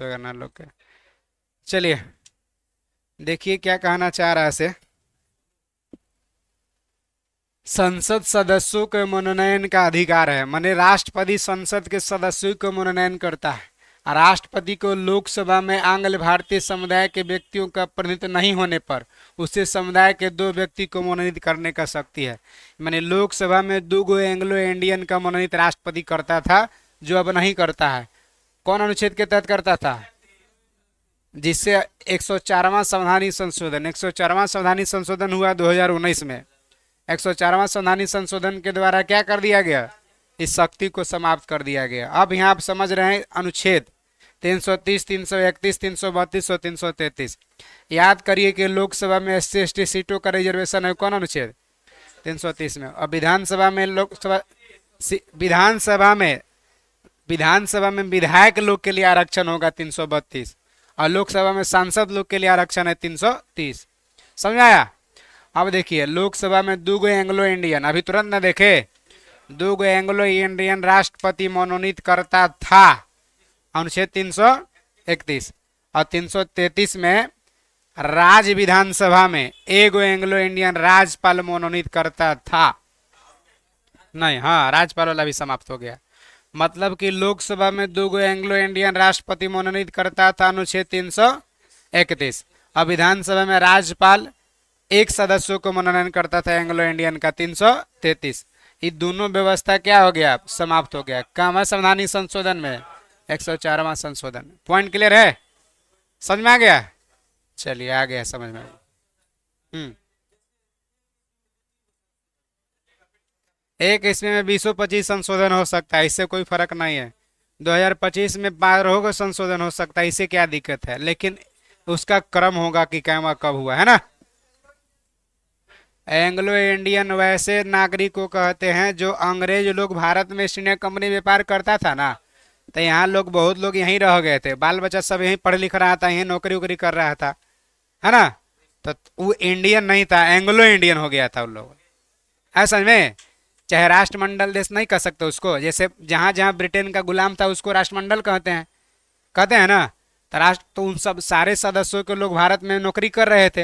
करना लोग के। चलिए देखिए क्या कहना चाह रहा है से। संसद सदस्यों के मनोनयन का अधिकार है, माने राष्ट्रपति संसद के सदस्यों को मनोनयन करता है। राष्ट्रपति को लोकसभा में आंग्ल भारतीय समुदाय के व्यक्तियों का प्रतिनिधित्व नहीं होने पर उसे समुदाय के 2 व्यक्ति को मनोनीत करने का शक्ति है। माने लोकसभा में 2 एंग्लो इंडियन का मनोनीत राष्ट्रपति करता था, जो अब नहीं करता है। कौन अनुच्छेद के तहत करता था? जिससे 104वां संवैधानिक संशोधन 104वां संवैधानिक संशोधन हुआ 2019 में। 104वां संवैधानिक संशोधन के द्वारा क्या कर दिया गया? इस शक्ति को समाप्त कर दिया गया। अब यहाँ आप समझ रहे हैं अनुच्छेद 330, 331, 332 और 333। याद करिए कि लोकसभा में SC/ST सीटों का रिजर्वेशन है कौन अनुच्छेद? 330 में। और विधानसभा में विधानसभा में विधायक लोग के लिए आरक्षण होगा 332, और लोकसभा में सांसद लोग के लिए आरक्षण है 330। समझ आया? अब देखिए लोकसभा में 2 एंग्लो इंडियन, अभी तुरंत न देखे, 2 एंग्लो इंडियन राष्ट्रपति मनोनीत करता था, अनुच्छेद 331। और 333 में राज्य विधानसभा में 1 एंग्लो इंडियन राज्यपाल मनोनीत करता था। नहीं, हाँ, राज्यपाल वाला भी समाप्त हो गया। मतलब कि लोकसभा में 2 एंग्लो इंडियन राष्ट्रपति मनोनीत करता था, अनुच्छेद 331। और विधानसभा में राज्यपाल 1 सदस्यों को मनोनयन करता था एंग्लो इंडियन का, 333। ये दोनों व्यवस्था क्या हो गया? समाप्त हो गया। कहाँ? संवैधानिक संशोधन में, 104वां संशोधन में। पॉइंट क्लियर है? समझ में आ गया? चलिए आ गया समझ में। एक इसमें में 20-25 संशोधन हो सकता है, इससे कोई फर्क नहीं है। 2025 में 12 का संशोधन हो सकता है, इससे क्या दिक्कत है? लेकिन उसका क्रम होगा कि क्या कब हुआ है ना। एंग्लो इंडियन वैसे नागरिक को कहते हैं जो अंग्रेज लोग भारत में ईस्ट इंडिया कंपनी व्यापार करता था ना, तो यहाँ लोग बहुत लोग यहीं रह गए थे, बाल बच्चा सब यहीं पढ़ लिख रहा था, यहीं नौकरी वोकरी कर रहा था, है ना। तो वो इंडियन नहीं था, एंग्लो इंडियन हो गया था उन लोग। ऐसा में चाहे राष्ट्रमंडल देश नहीं कह सकते उसको, जैसे जहाँ जहाँ ब्रिटेन का गुलाम था उसको राष्ट्रमंडल कहते हैं ना। तो राष्ट्र तो उन सब सारे सदस्यों के लोग भारत में नौकरी कर रहे थे।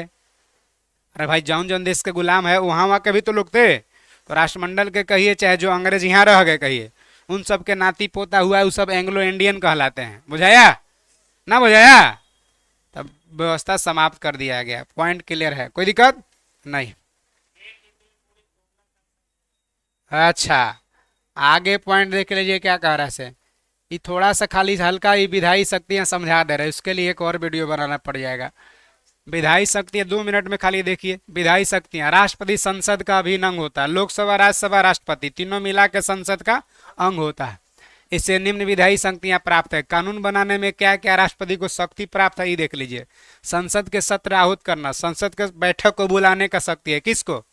अरे भाई, जौन जौन देश के गुलाम है वहाँ वहाँ के भी तो लोग थे। तो राष्ट्रमंडल के कहिए चाहे जो अंग्रेज यहाँ रह गए कहिए, उन सब के नाती पोता हुआ है, वो सब एंग्लो इंडियन कहलाते हैं। बुझाया ना? बुझाया? तब व्यवस्था समाप्त कर दिया गया। पॉइंट क्लियर है? कोई दिक्कत नहीं। अच्छा, आगे पॉइंट देख लीजिए क्या कह रहा है से। ये थोड़ा सा खाली हल्का ये विधायी शक्तियाँ समझा दे रहे हैं, उसके लिए एक और वीडियो बनाना पड़ जाएगा। विधायी शक्तियाँ 2 मिनट में खाली देखिए। विधायी शक्तियाँ, राष्ट्रपति संसद का अभिन्न अंग होता है। लोकसभा, राज्यसभा, राष्ट्रपति तीनों मिला के संसद का अंग होता है। इससे निम्न विधायी शक्तियाँ प्राप्त है। कानून बनाने में क्या क्या राष्ट्रपति को शक्ति प्राप्त है ये देख लीजिए। संसद के सत्र आहूत करना, संसद के बैठक को बुलाने का शक्ति है किसको?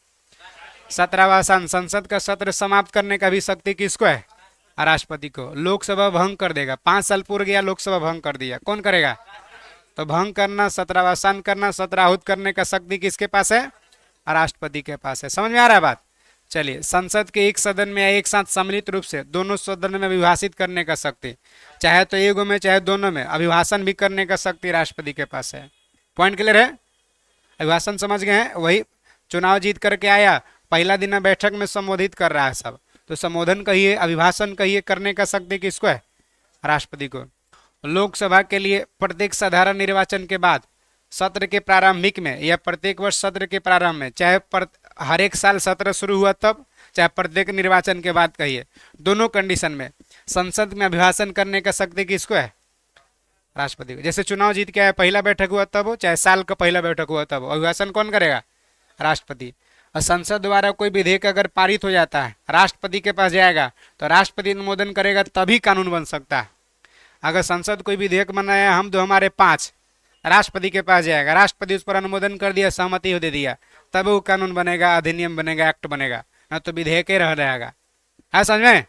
सत्रावसान। संसद का सत्र समाप्त करने का भी शक्ति किसको है? राष्ट्रपति को। लोकसभा भंग कर देगा, 5 साल पूर्व गया, लोकसभा भंग कर दिया, कौन करेगा? तो भंग करना, सत्रावसान करना, सत्र आहूत करने का शक्ति किसके पास है? राष्ट्रपति के पास है। समझ में आ रहा है बात? चलिए, संसद के एक सदन में एक साथ सम्मिलित रूप से दोनों सदन में अभिभाषित करने का शक्ति, चाहे तो एगो में चाहे दोनों में अभिभाषण भी करने का शक्ति राष्ट्रपति के पास है। पॉइंट क्लियर है? अभिभाषण समझ गए हैं? वही चुनाव जीत करके आया, पहला दिन बैठक में संबोधित कर रहा है सब, तो संबोधन कहिए, अभिभाषण कहिए, करने का शक्ति किसको है? राष्ट्रपति को। लोकसभा के लिए प्रत्येक साधारण निर्वाचन के बाद सत्र के प्रारंभिक में या प्रत्येक वर्ष सत्र के प्रारंभ में, चाहे हर एक साल सत्र शुरू हुआ तब, चाहे प्रत्येक निर्वाचन के बाद कहिए, दोनों कंडीशन में संसद में अभिभाषण करने का शक्ति किसको है? राष्ट्रपति को। जैसे चुनाव जीत के आया, पहला बैठक हुआ तब हो, चाहे साल का पहला बैठक हुआ तब हो, अभिभाषण कौन करेगा? राष्ट्रपति। और संसद द्वारा कोई विधेयक अगर पारित हो जाता है, राष्ट्रपति के पास जाएगा, तो राष्ट्रपति अनुमोदन करेगा तभी कानून बन सकता है। अगर संसद कोई विधेयक बनाया, हम दो हमारे 5, राष्ट्रपति के पास जाएगा, राष्ट्रपति उस पर अनुमोदन कर दिया, सहमति दे दिया, तब वो कानून बनेगा, अधिनियम बनेगा, एक्ट बनेगा, न तो विधेयक ही रह जाएगा। है समझ में?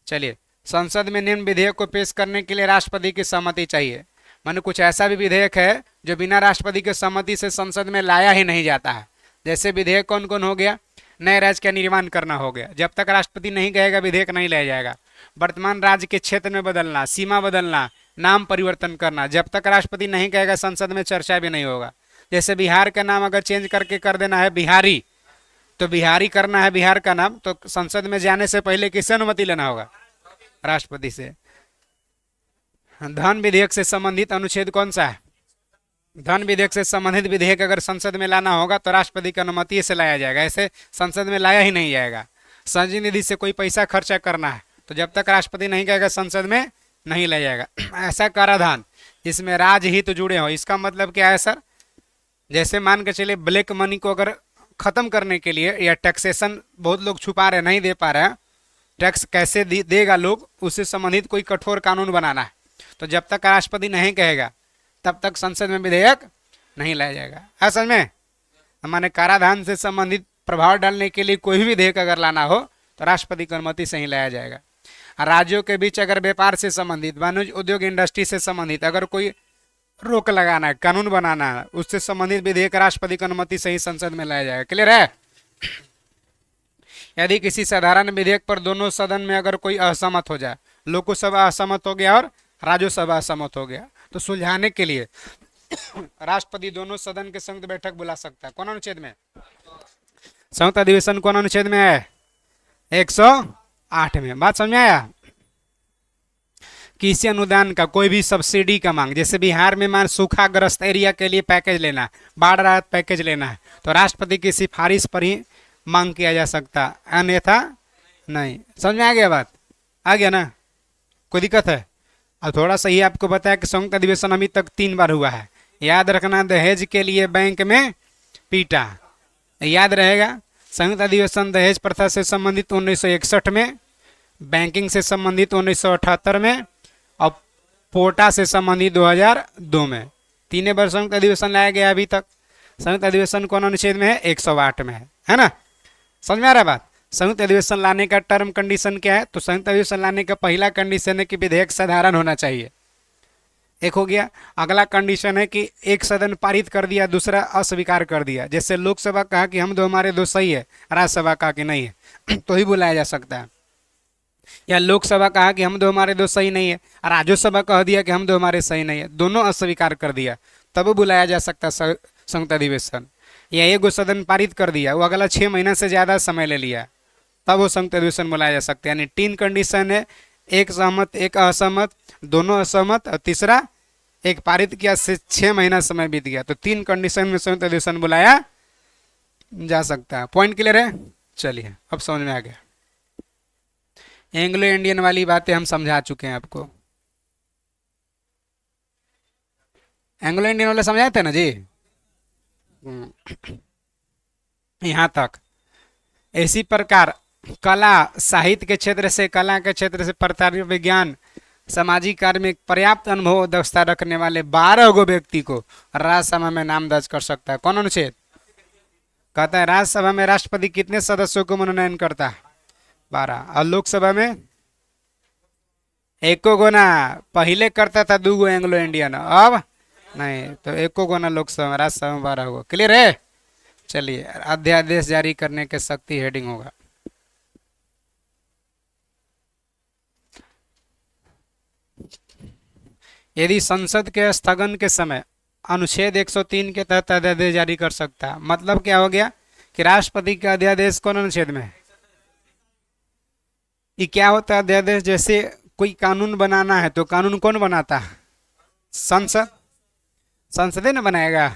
चलिए, संसद में निम्न विधेयक को पेश करने के लिए राष्ट्रपति की सहमति चाहिए। मानो कुछ ऐसा भी विधेयक है जो बिना राष्ट्रपति की सहमति से संसद में लाया ही नहीं जाता है। जैसे विधेयक कौन कौन हो गया? नए राज्य का निर्माण करना हो गया, जब तक राष्ट्रपति नहीं कहेगा विधेयक नहीं लाया जाएगा। वर्तमान राज्य के क्षेत्र में बदलना, सीमा बदलना, नाम परिवर्तन करना। जब तक राष्ट्रपति नहीं कहेगा संसद में चर्चा भी नहीं होगा। जैसे बिहार का नाम अगर चेंज करके कर देना है बिहारी, तो बिहारी करना है बिहार का नाम, तो संसद में जाने से पहले किससे अनुमति लेना होगा? राष्ट्रपति से। धन विधेयक से संबंधित अनुच्छेद कौन सा है? धन विधेयक से संबंधित विधेयक अगर संसद में लाना होगा तो राष्ट्रपति की अनुमति से लाया जाएगा, ऐसे संसद में लाया ही नहीं जाएगा। संचय निधि से कोई पैसा खर्चा करना है तो जब तक राष्ट्रपति नहीं कहेगा संसद में नहीं लाया जाएगा। ऐसा कराधान जिसमें राजहित जुड़े हो, इसका मतलब क्या है सर? जैसे मान के चलिए ब्लैक मनी को अगर खत्म करने के लिए, या टैक्सेशन बहुत लोग छुपा रहे नहीं दे पा रहे हैं, टैक्स कैसे देगा लोग, उससे संबंधित कोई कठोर कानून बनाना है, तो जब तक राष्ट्रपति नहीं कहेगा तब तक संसद में विधेयक नहीं लाया जाएगा। असल में हमारे कराधान से संबंधित प्रभाव डालने के लिए कोई भी विधेयक अगर लाना हो तो राष्ट्रपति की अनुमति से ही लाया जाएगा। राज्यों के बीच अगर व्यापार से संबंधित, वाणिज्य उद्योग इंडस्ट्री से संबंधित अगर कोई रोक लगाना है, कानून बनाना है, उससे संबंधित विधेयक राष्ट्रपति की अनुमति से ही संसद में लाया जाएगा। क्लियर है? यदि किसी साधारण विधेयक पर दोनों सदन में अगर कोई असहमत हो जाए, लोकसभा असहमत हो गया और राज्यसभा असहमत हो गया, तो सुलझाने के लिए राष्ट्रपति दोनों सदन के संयुक्त बैठक बुला सकता है। कौन अनुच्छेद में? संयुक्त अधिवेशन कौन अनुच्छेद में है? 108 में। बात समझ में आया? किसी अनुदान का, कोई भी सब्सिडी का मांग, जैसे बिहार में मान सूखाग्रस्त एरिया के लिए पैकेज लेना है, बाढ़ राहत पैकेज लेना है, तो राष्ट्रपति की सिफारिश पर ही मांग किया जा सकता, अन्यथा नहीं। समझ में आ गया बात? आ गया ना? कोई दिक्कत है? अब थोड़ा सा ही आपको बताया कि संयुक्त अधिवेशन अभी तक 3 बार हुआ है। याद रखना, दहेज के लिए बैंक में पीटा, याद रहेगा। संयुक्त अधिवेशन दहेज प्रथा से संबंधित 1961 में, बैंकिंग से संबंधित 1978 में और पोटा से संबंधित 2002 में। 3 बार संयुक्त अधिवेशन लाया गया अभी तक। संयुक्त अधिवेशन कौन अनुच्छेद में है? 108 में है ना? समझ में आ रहा है बात? संयुक्त अधिवेशन लाने का टर्म कंडीशन क्या है? तो संयुक्त अधिवेशन लाने का पहला कंडीशन है कि विधेयक साधारण होना चाहिए, एक हो गया। अगला कंडीशन है कि एक सदन पारित कर दिया, दूसरा अस्वीकार कर दिया। जैसे लोकसभा कहा कि हम दो हमारे दो सही है, राज्यसभा कहा कि नहीं है तो ही बुलाया जा सकता है। या लोकसभा कहा कि हम दो हमारे दो सही नहीं है, राज्यसभा कह दिया कि हम दो हमारे सही नहीं है, दोनों अस्वीकार कर दिया, तब बुलाया जा सकता है संयुक्त अधिवेशन। या एक सदन पारित कर दिया, वो अगला 6 महीना से ज़्यादा समय ले लिया, तब वो संयुक्त अधिवेशन बुलाया जा सकता है। यानी 3 कंडीशन है, एक सहमत, एक असहमत, दोनों असहमत, और तीसरा एक पारित किया से 6 महीना समय बीत गया, तो 3 कंडीशन में संयुक्त अधिवेशन बुलाया जा सकता है। पॉइंट क्लियर है? चलिए अब समझ में आ गया। एंग्लो इंडियन वाली बातें हम समझा चुके हैं आपको। एंग्लो इंडियन वाले समझाए थे ना जी, यहाँ तक। इसी प्रकार कला साहित्य के क्षेत्र से, कला के क्षेत्र से, प्रताप विज्ञान, सामाजिक कार्य में पर्याप्त अनुभव और दक्षता रखने वाले 12 गो व्यक्ति को राज्यसभा में नाम दर्ज कर सकता है। कौन अनुच्छेद? कहता है राज्यसभा में राष्ट्रपति कितने सदस्यों को मनोनयन करता है? 12। और लोकसभा में 1 गो ना, पहले करता था 2 गो एंग्लो इंडियन, अब नहीं, तो 1 गो ना लोकसभा में, राज्यसभा में 12 गो। क्लियर है? चलिए अध्यादेश जारी करने के शक्ति हेडिंग होगा। यदि संसद के स्थगन के समय अनुच्छेद 103 के तहत अध्यादेश जारी कर सकता है। मतलब क्या हो गया कि राष्ट्रपति का अध्यादेश कौन अनुच्छेद में है? ये क्या होता है अध्यादेश? जैसे कोई कानून बनाना है तो कानून कौन बनाता है? संसद। संसद ने बनाएगा,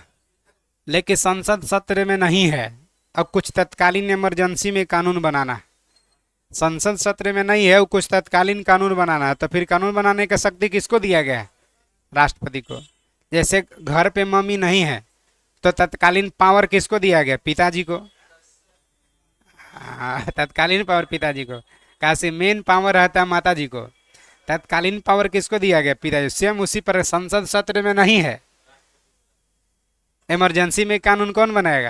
लेकिन संसद सत्र में नहीं है। अब कुछ तत्कालीन इमरजेंसी में कानून बनाना, संसद सत्र में नहीं है, वो कुछ तत्कालीन कानून बनाना है, तो फिर कानून बनाने का शक्ति किसको दिया गया है? राष्ट्रपति को। जैसे घर पे मम्मी नहीं है तो तत्कालीन पावर किसको दिया गया? पिताजी को। तत्कालीन पावर पिताजी को। कैसे मेन पावर रहता है माता जी को, तत्कालीन पावर किसको दिया गया? पिताजी। सेम उसी पर संसद सत्र में नहीं है, इमरजेंसी में कानून कौन बनाएगा?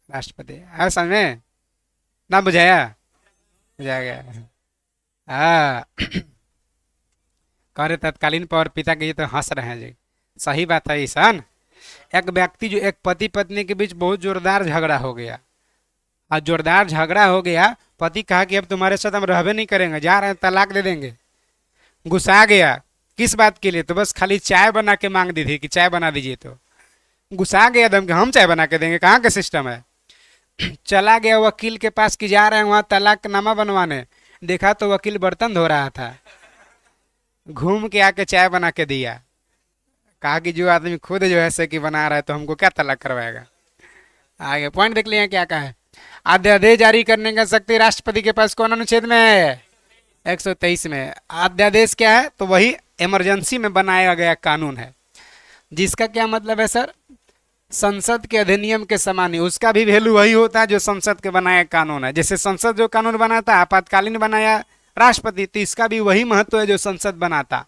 राष्ट्रपति। है समझ में? ना बुझाया? बुझा गया? हाँ कह रहे तत्कालीन पावर पिता के, ये तो हंस रहे हैं जी। सही बात है ईशान। एक व्यक्ति जो, एक पति पत्नी के बीच बहुत जोरदार झगड़ा हो गया, और जोरदार झगड़ा हो गया, पति कहा कि अब तुम्हारे साथ हम रहबे नहीं करेंगे, जा रहे हैं, तलाक दे देंगे। गुस्सा गया, किस बात के लिए? तो बस खाली चाय बना के मांग दी थी कि चाय बना दीजिए, तो गुस्सा गया दम कि हम चाय बना के देंगे, कहाँ का सिस्टम है। चला गया वकील के पास कि जा रहे हैं वहां तलाकनामा बनवाने, देखा तो वकील बर्तन धो रहा था, घूम के आके चाय बना के दिया। कहा कि जो आदमी खुद जो है से कि बना रहा है तो हमको क्या तलाक करवाएगा। आगे पॉइंट देख लिया क्या कहा है। अध्यादेश जारी करने का शक्ति राष्ट्रपति के पास कौन अनुच्छेद में है? 123 में। अध्यादेश क्या है? तो वही इमरजेंसी में बनाया गया कानून है, जिसका क्या मतलब है सर? संसद के अधिनियम के समान ही उसका भी वैल्यू वही होता है जो संसद के बनाया कानून है। जैसे संसद जो कानून बनाता है आपातकालीन बनाया राष्ट्रपति, तो इसका भी वही महत्व है जो संसद बनाता।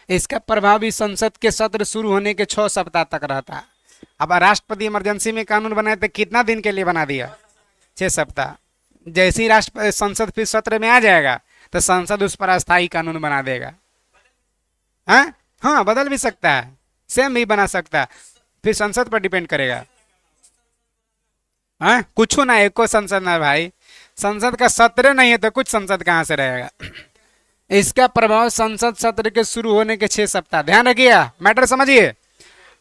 इसका प्रभाव भी संसद के सत्र शुरू होने के 6 सप्ताह तक रहता है। अब राष्ट्रपति इमरजेंसी में कानून बनाए तो कितना दिन के लिए बना दिया? 6 सप्ताह। जैसे ही राष्ट्र संसद फिर सत्र में आ जाएगा तो संसद उस पर अस्थायी कानून बना देगा। हाँ हाँ, बदल भी सकता है, सेम भी बना सकता है, फिर संसद पर डिपेंड करेगा। हाँ, कुछ ना, एक को संसद ना भाई, संसद का सत्र नहीं है तो कुछ संसद कहाँ से रहेगा। इसका प्रभाव संसद सत्र के शुरू होने के 6 सप्ताह, ध्यान रखिए, मैटर समझिए।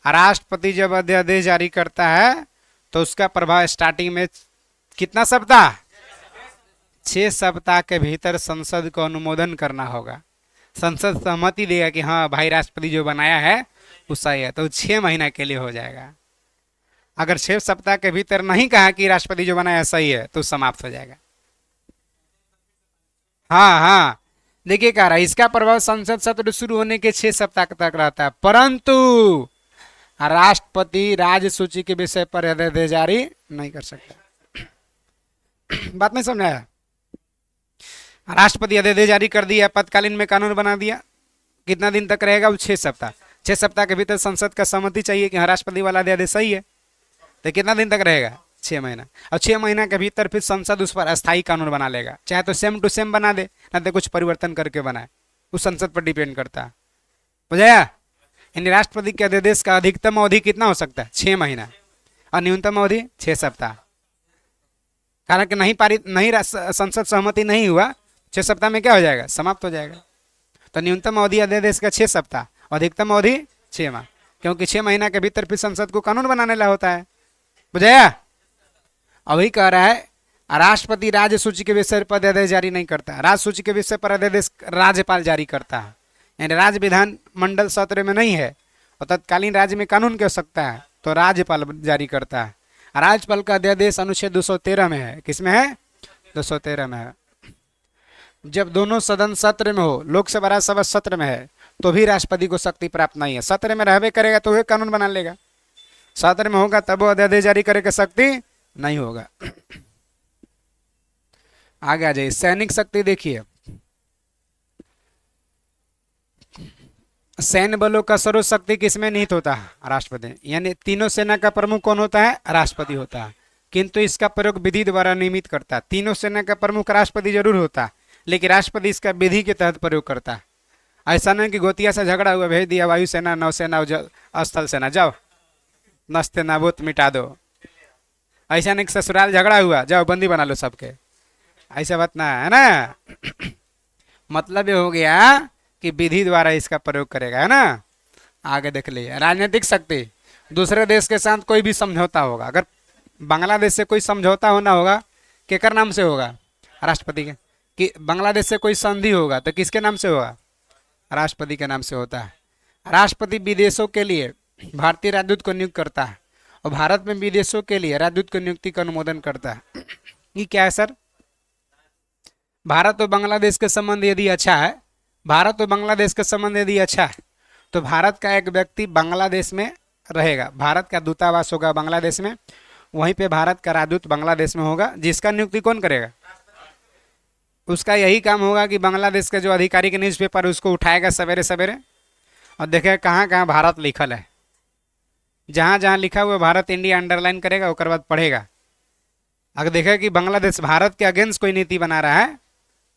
राष्ट्रपति जब अध्यादेश जारी करता है तो उसका प्रभाव स्टार्टिंग में कितना सप्ताह? 6 सप्ताह के भीतर संसद को अनुमोदन करना होगा। संसद सहमति देगा कि हाँ भाई राष्ट्रपति जो बनाया है वो सही है, तो 6 महीना के लिए हो जाएगा। अगर 6 सप्ताह के भीतर नहीं कहा कि राष्ट्रपति जो बनाया सही है तो समाप्त हो जाएगा। हाँ हाँ, देखिए कह रहा है इसका प्रभाव संसद सत्र शुरू होने के 6 सप्ताह तक रहता है, परंतु राष्ट्रपति राज्य सूची के विषय पर अध्यादेश जारी नहीं कर सकता। बात नहीं समझाया? राष्ट्रपति अध्यादेश जारी कर दिया, आपातकालीन में कानून बना दिया, कितना दिन तक रहेगा? वो 6 सप्ताह। 6 सप्ताह के भीतर संसद का सहमति चाहिए कि हाँ राष्ट्रपति वाला अध्यादेश सही है, तो कितना दिन तक रहेगा? 6 महीना। और 6 महीना के भीतर फिर संसद उस पर अस्थायी कानून बना लेगा, चाहे तो सेम टू सेम बना दे, ना तो कुछ परिवर्तन करके बनाए, उस संसद पर डिपेंड करता है। बुझाया? यानी राष्ट्रपति के अध्यादेश का अधिकतम अवधि कितना हो सकता है? 6 महीना, और न्यूनतम अवधि 6 सप्ताह। हालांकि नहीं पारित, नहीं संसद सहमति नहीं हुआ, 6 सप्ताह में क्या हो जाएगा? समाप्त हो जाएगा। तो न्यूनतम अवधि अध्यादेश का 6 सप्ताह, अधिकतम अवधि 6 माह, क्योंकि 6 महीना के भीतर फिर संसद को कानून बनाने ला होता है। बुझाया? अभी कह रहा है राष्ट्रपति राज्य सूची के विषय पर अध्यादेश जारी नहीं करता, राज्य सूची के विषय पर अध्यादेश राज्यपाल जारी करता है। यानी राज्य विधान मंडल सत्र में नहीं है और तत्कालीन राज्य में कानून की आवश्यकता है तो राज्यपाल जारी करता है। राज्यपाल का अध्यादेश अनुच्छेद 213 में है। किसमें है? 213 में है। जब दोनों सदन सत्र में हो, लोकसभा राज्यसभा सत्र में है, तो भी राष्ट्रपति को शक्ति प्राप्त नहीं है। सत्र में रहबे करेगा तो वह कानून बना लेगा, सत्र में होगा तब वो अध्यादेश जारी करे का शक्ति नहीं होगा। आगे आ जाइए, सैनिक शक्ति देखिए। सैन्य बलों का सर्व शक्ति किसमें निहित होता है? राष्ट्रपति। यानी तीनों सेना का प्रमुख कौन होता है? राष्ट्रपति होता है, किंतु इसका प्रयोग विधि द्वारा नियमित करता है। तीनों सेना का प्रमुख राष्ट्रपति जरूर होता है, लेकिन राष्ट्रपति इसका विधि के तहत प्रयोग करता है। ऐसा नहीं कि गोतिया से झगड़ा हुआ, भेज दिया वायुसेना, नौसेना, स्थल सेना, जाओ नस्ते नाबूत मिटा दो। ऐसा नहीं कि ससुराल झगड़ा हुआ, जाओ बंदी बना लो सबके, ऐसा बात ना है ना। मतलब ये हो गया कि विधि द्वारा इसका प्रयोग करेगा, है ना। आगे देख लीजिए, राजनीतिक शक्ति। दूसरे देश के साथ कोई भी समझौता होगा, अगर बांग्लादेश से कोई समझौता होना होगा, केकर नाम से होगा? राष्ट्रपति के। कि बांग्लादेश से कोई संधि होगा तो किसके नाम से होगा? राष्ट्रपति के नाम से होता है। राष्ट्रपति विदेशों के लिए भारतीय राजदूत को नियुक्त करता है और भारत में विदेशों के लिए राजदूत को नियुक्ति का अनुमोदन करता है। ये क्या है सर? भारत और बांग्लादेश के संबंध यदि अच्छा है, भारत और बांग्लादेश का संबंध यदि अच्छा है तो भारत का एक व्यक्ति बांग्लादेश में रहेगा, भारत का दूतावास होगा बांग्लादेश में, वहीं पे भारत का राजदूत बांग्लादेश में होगा, जिसका नियुक्ति कौन करेगा? उसका यही काम होगा कि बांग्लादेश का जो आधिकारिक न्यूज़पेपर उसको उठाएगा सवेरे सवेरे और देखेगा कहाँ कहाँ भारत लिखल है, जहाँ जहाँ लिखा हुआ भारत इंडिया अंडरलाइन करेगा, उसके बाद पढ़ेगा। अगर देखेगा कि बांग्लादेश भारत के अगेंस्ट कोई नीति बना रहा है,